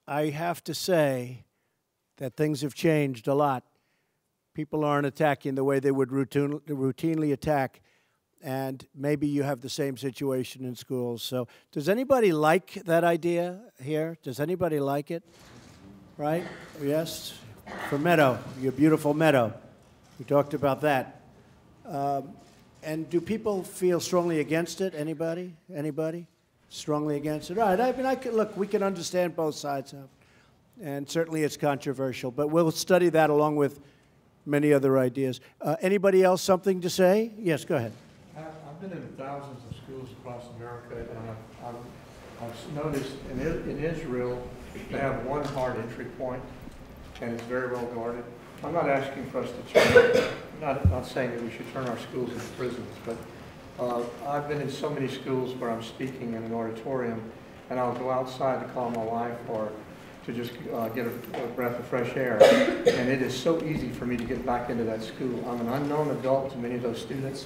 I have to say that things have changed a lot. People aren't attacking the way they would routinely attack, and maybe you have the same situation in schools. So does anybody like that idea here? Does anybody like it? Right? Yes? for Meadow, your beautiful Meadow. We talked about that. And do people feel strongly against it? Anybody? Anybody? Strongly against it? All right. I mean, look, we can understand both sides of it. And certainly it's controversial, but we'll study that along with many other ideas. Anybody else something to say? Yes, go ahead. I've been in thousands of schools across America, and I've noticed in Israel they have one hard entry point, and it's very well guarded. I'm not asking for us to turn, not saying that we should turn our schools into prisons, but I've been in so many schools where I'm speaking in an auditorium, and I'll go outside to call my wife or to just get a breath of fresh air. And it is so easy for me to get back into that school. I'm an unknown adult to many of those students.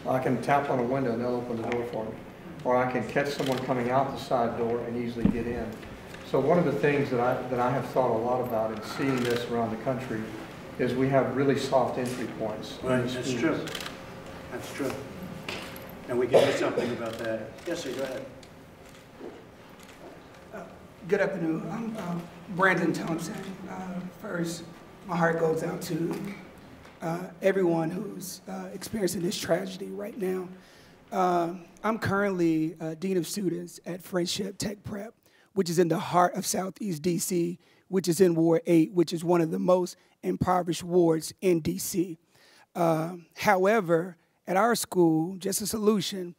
I can tap on a window and they'll open the door for me. Or I can catch someone coming out the side door and easily get in. So one of the things that I have thought a lot about in seeing this around the country is we have really soft entry points. Right, that's true. That's true. And we can do something about that. Yes, sir, go ahead. Good afternoon. I'm Brandon Thompson. First, my heart goes out to everyone who's experiencing this tragedy right now. I'm currently Dean of Students at Friendship Tech Prep, which is in the heart of Southeast DC, which is in Ward 8, which is one of the most impoverished wards in DC. However, at our school, just a solution,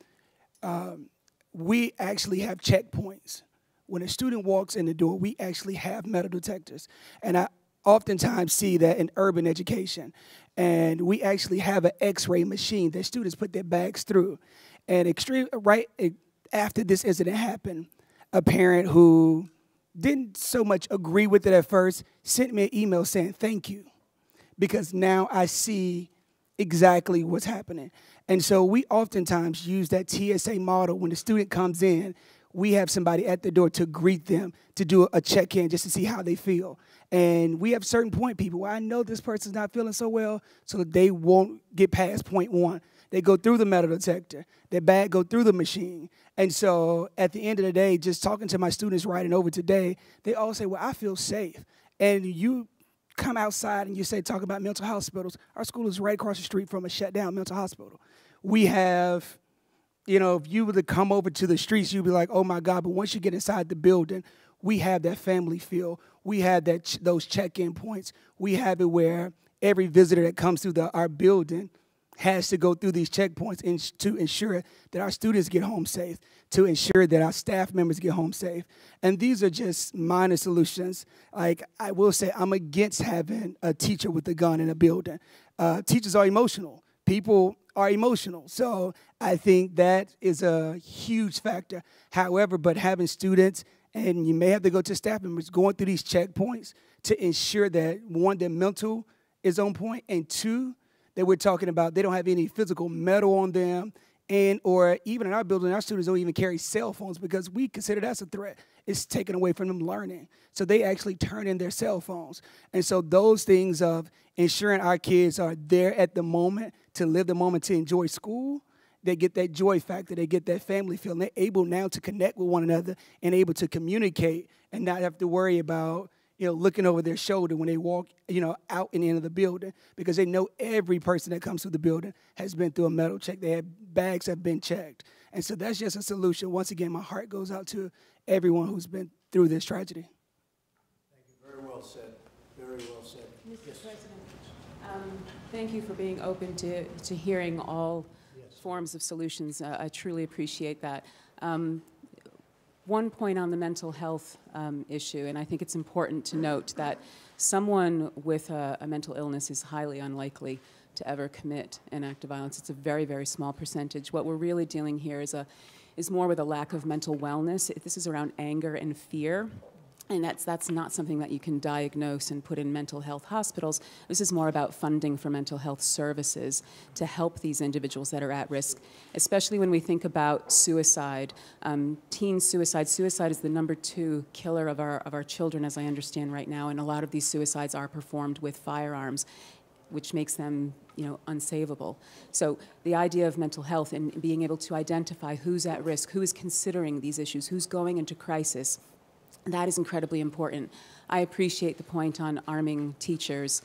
we actually have checkpoints. When a student walks in the door, we actually have metal detectors. And I oftentimes see that in urban education. And we actually have an X-ray machine that students put their bags through. And right after this incident happened, a parent who didn't so much agree with it at first sent me an email saying, thank you, because now I see exactly what's happening. And so we oftentimes use that TSA model. When the student comes in, we have somebody at the door to greet them, to do a check-in just to see how they feel. And we have certain point people where I know this person's not feeling so well, so they won't get past point one. They go through the metal detector. Their bag go through the machine. And so at the end of the day, just talking to my students riding over today, they all say, well, I feel safe. And you come outside and you say, talk about mental hospitals. Our school is right across the street from a shut-down mental hospital. We have, you know, if you were to come over to the streets, you'd be like, oh, my God. But once you get inside the building, we have that family feel. We have those check-in points. We have it where every visitor that comes through our building has to go through these checkpoints to ensure that our students get home safe, to ensure that our staff members get home safe. And these are just minor solutions. Like, I will say, I'm against having a teacher with a gun in a building. Teachers are emotional. People are emotional. So I think that is a huge factor. However, but having students, and you may have to go to staff members, going through these checkpoints to ensure that, one, their mental is on point, and two, that we're talking about they don't have any physical metal on them, and or even in our building, our students don't even carry cell phones because we consider that's a threat. It's taken away from them learning. So they actually turn in their cell phones. And so those things of ensuring our kids are there at the moment, to live the moment, to enjoy school, they get that joy factor, they get that family feel, and they're able now to connect with one another and able to communicate and not have to worry about, you know, looking over their shoulder when they walk, you know, out in the end of the building, because they know every person that comes through the building has been through a metal check. Their bags have been checked. And so that's just a solution. Once again, my heart goes out to everyone who's been through this tragedy. Thank you. Very well said. Very well said. Mr. President, thank you for being open to hearing all forms of solutions. I truly appreciate that. One point on the mental health issue, and I think it's important to note that someone with a mental illness is highly unlikely to ever commit an act of violence. It's a very, very small percentage. What we're really dealing here is more with a lack of mental wellness. This is around anger and fear. And that's not something that you can diagnose and put in mental health hospitals. This is more about funding for mental health services to help these individuals that are at risk, especially when we think about suicide. Teen suicide. Suicide is the #2 killer of our children, as I understand right now, and a lot of these suicides are performed with firearms, which makes them, you know, unsavable. So the idea of mental health and being able to identify who's at risk, who is considering these issues, who's going into crisis, That is incredibly important. I appreciate the point on arming teachers.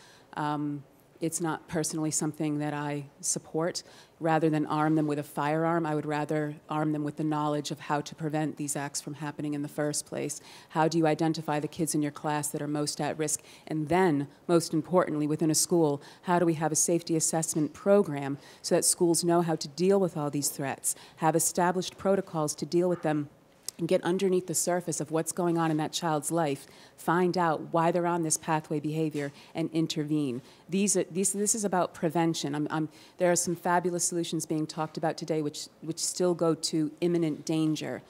It's not personally something that I support. Rather than arm them with a firearm, I would rather arm them with the knowledge of how to prevent these acts from happening in the first place. How do you identify the kids in your class that are most at risk? And then, most importantly, within a school, how do we have a safety assessment program so that schools know how to deal with all these threats, have established protocols to deal with them, and get underneath the surface of what's going on in that child's life, find out why they're on this pathway behavior, and intervene. This is about prevention. There are some fabulous solutions being talked about today which still go to imminent danger.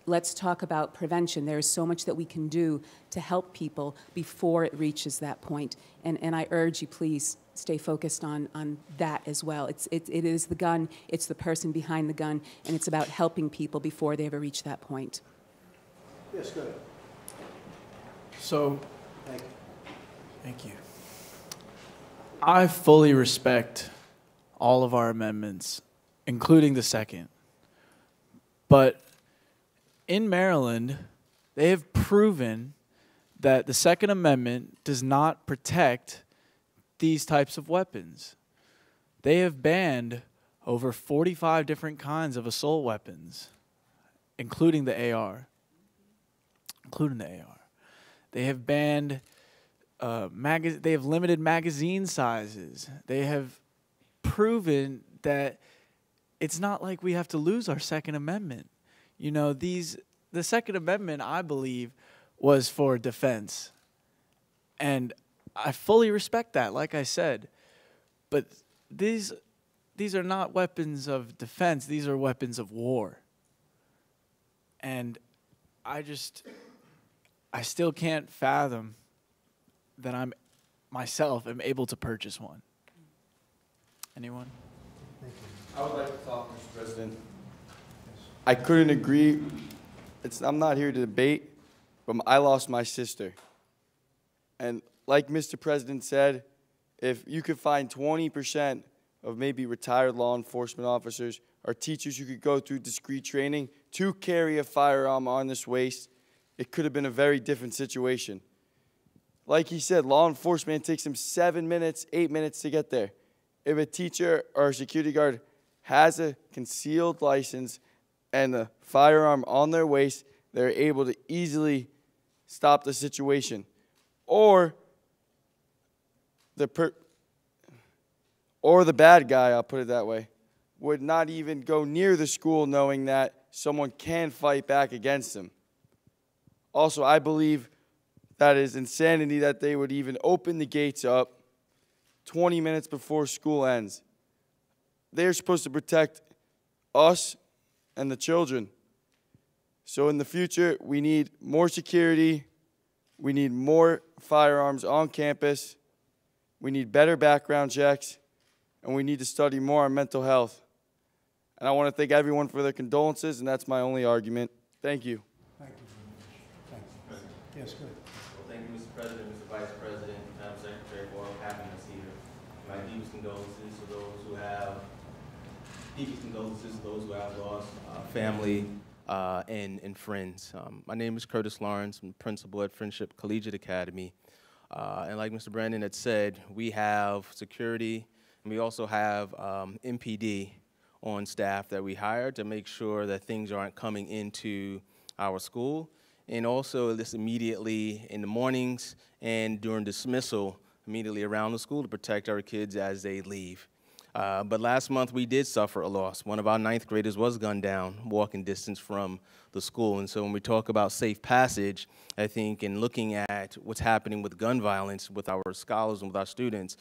Let's talk about prevention. There is so much that we can do to help people before it reaches that point. And I urge you, please, stay focused on that as well. It is the gun, it's the person behind the gun, and it's about helping people before they ever reach that point. Yes, go ahead. So, Thank you. thank you. I fully respect all of our amendments, including the second. But in Maryland, they have proven that the Second Amendment does not protect these types of weapons. They have banned over 45 different kinds of assault weapons, including the AR. They have banned they have limited magazine sizes. They have proven that it's not like we have to lose our Second Amendment. You know, the Second Amendment, I believe, was for defense. And I fully respect that, like I said. But these are not weapons of defense. These are weapons of war. And I still can't fathom that I myself am able to purchase one. Anyone? I would like to talk, Mr. President. I couldn't agree. I'm not here to debate, but I lost my sister. And like Mr. President said, if you could find 20% of maybe retired law enforcement officers or teachers who could go through discrete training to carry a firearm on this waist, it could have been a very different situation. Like he said, law enforcement takes them 7 minutes, 8 minutes to get there. If a teacher or a security guard has a concealed license and a firearm on their waist, they're able to easily stop the situation. Or the bad guy, I'll put it that way, would not even go near the school knowing that someone can fight back against him. Also, I believe that is insanity that they would even open the gates up 20 minutes before school ends. They're supposed to protect us and the children. So in the future, we need more security. We need more firearms on campus. We need better background checks. And we need to study more on mental health. And I want to thank everyone for their condolences, and that's my only argument. Thank you. Thank you very much. Thank you. Yes, good. Well, thank you, Mr. President, Mr. Vice President, Madam Secretary, for having us here. My deepest condolences to those who have lost family and friends. My name is Curtis Lawrence. I'm principal at Friendship Collegiate Academy. And like Mr. Brandon had said, we have security, and we also have MPD on staff that we hired to make sure that things aren't coming into our school. And also this immediately in the mornings and during dismissal, immediately around the school to protect our kids as they leave. But last month we did suffer a loss. One of our 9th graders was gunned down walking distance from the school. And so when we talk about safe passage, I think in looking at what's happening with gun violence with our scholars and with our students,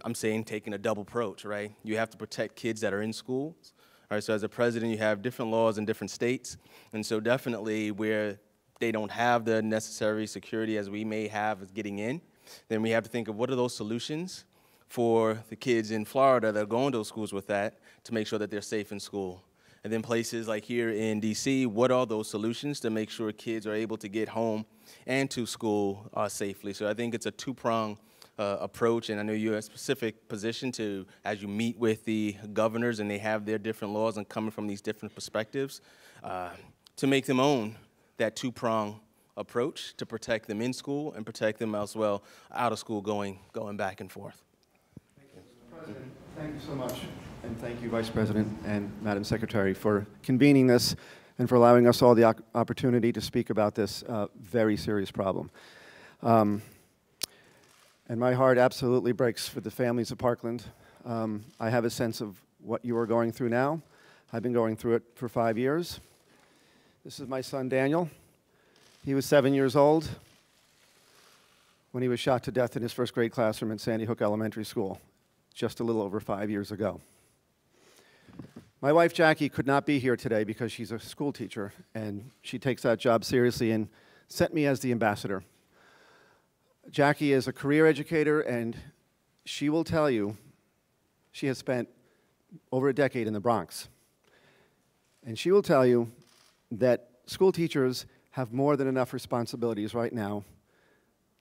I'm saying taking a double approach, right? You have to protect kids that are in schools. All right, so as a president, you have different laws in different states. And so definitely where they don't have the necessary security as we may have as getting in, then we have to think of what are those solutions for the kids in Florida that are going to those schools with that to make sure that they're safe in school. And then places like here in DC, what are those solutions to make sure kids are able to get home and to school safely? So I think it's a two-pronged approach, and I know you're in a specific position to, as you meet with the governors and they have their different laws and coming from these different perspectives, to make them own that two-pronged approach to protect them in school and protect them as well out of school going back and forth. President, thank you so much. And thank you, Vice President and Madam Secretary, for convening this and for allowing us all the opportunity to speak about this very serious problem. And my heart absolutely breaks for the families of Parkland. I have a sense of what you are going through now. I've been going through it for 5 years. This is my son, Daniel. He was 7 years old when he was shot to death in his first grade classroom at Sandy Hook Elementary School, just a little over 5 years ago. My wife, Jackie, could not be here today because she's a school teacher, and she takes that job seriously and sent me as the ambassador. Jackie is a career educator, and she will tell you she has spent over a decade in the Bronx. And she will tell you that school teachers have more than enough responsibilities right now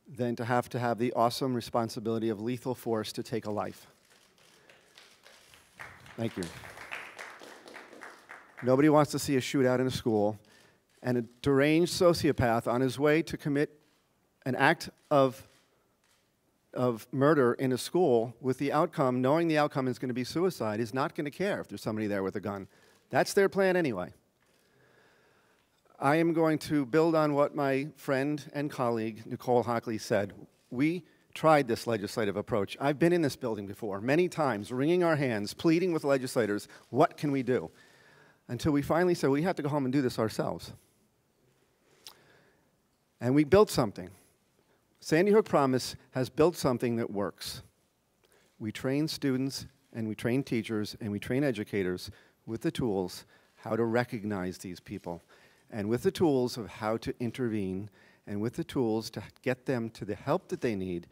than to have the awesome responsibility of lethal force to take a life. Thank you. Nobody wants to see a shootout in a school, and a deranged sociopath on his way to commit an act of murder in a school with the outcome, knowing the outcome is going to be suicide, is not going to care if there's somebody there with a gun. That's their plan anyway. I am going to build on what my friend and colleague, Nicole Hockley, said. We tried this legislative approach. I've been in this building before, many times, wringing our hands, pleading with legislators, what can we do? Until we finally said, we have to go home and do this ourselves. And we built something. Sandy Hook Promise has built something that works. We train students, and we train teachers, and we train educators with the tools how to recognize these people, and with the tools of how to intervene, and with the tools to get them to the help that they need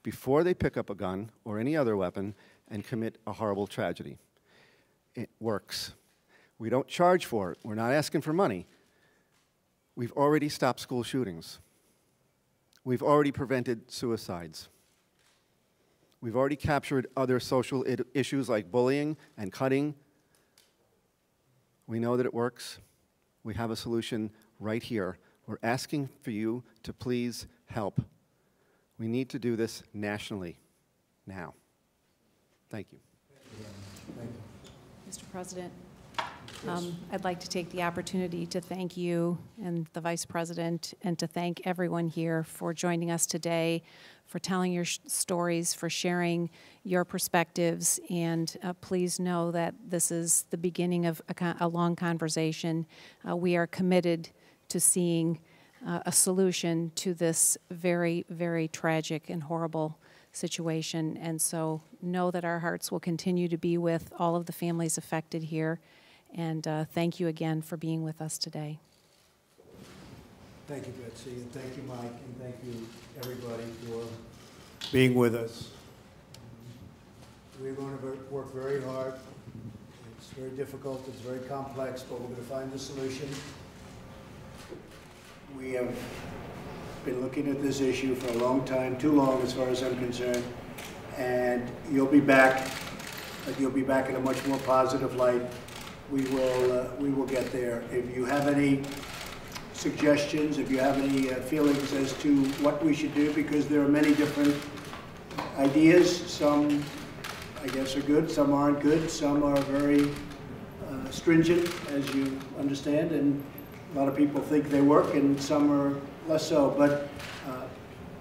before they pick up a gun or any other weapon and commit a horrible tragedy. It works. We don't charge for it. We're not asking for money. We've already stopped school shootings. We've already prevented suicides. We've already captured other social issues like bullying and cutting. We know that it works. We have a solution right here. We're asking for you to please help. We need to do this nationally, now. Thank you. Mr. President, I'd like to take the opportunity to thank you and the Vice President, and to thank everyone here for joining us today, for telling your stories, for sharing your perspectives, and please know that this is the beginning of a long conversation. We are committed to seeing a solution to this very, very tragic and horrible situation, and so know that our hearts will continue to be with all of the families affected here. And thank you again for being with us today. Thank you, Betsy, and thank you, Mike, and thank you, everybody, for being with us. We're going to work very hard. It's very difficult, it's very complex, but we're going to find the solution. We have been looking at this issue for a long time, too long as far as I'm concerned, and you'll be back, but you'll be back in a much more positive light. We will get there. If you have any suggestions, if you have any feelings as to what we should do, because there are many different ideas. Some, I guess, are good, some aren't good, some are very stringent, as you understand, and a lot of people think they work, and some are less so. But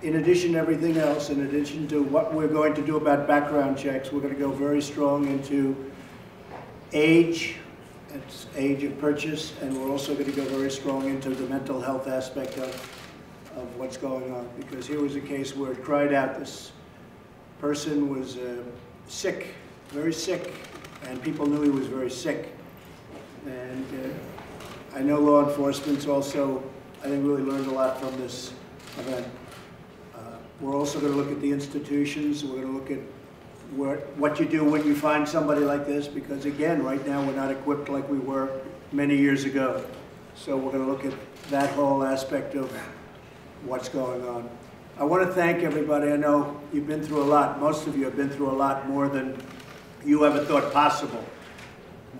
in addition to everything else, in addition to what we're going to do about background checks, we're going to go very strong into age. It's age of purchase, and we're also going to go very strong into the mental health aspect of what's going on. Because here was a case where it cried out. This person was sick, very sick, and people knew he was very sick. And I know law enforcement's also, I think, really learned a lot from this event. We're also going to look at the institutions. We're going to look at what you do when you find somebody like this, because again, right now we're not equipped like we were many years ago. So we're going to look at that whole aspect of what's going on. I want to thank everybody. I know you've been through a lot. Most of you have been through a lot more than you ever thought possible,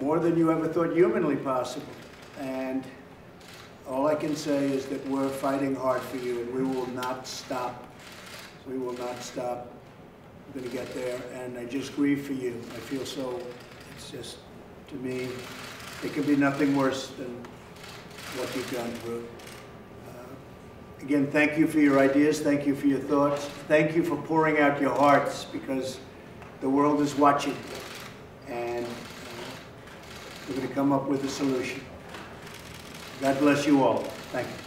more than you ever thought humanly possible. And all I can say is that we're fighting hard for you, and we will not stop. We will not stop. We're going to get there, and I just grieve for you. I feel so, it's just, to me, it could be nothing worse than what you've gone through. Again, thank you for your ideas. Thank you for your thoughts. Thank you for pouring out your hearts, because the world is watching, and we're going to come up with a solution. God bless you all. Thank you.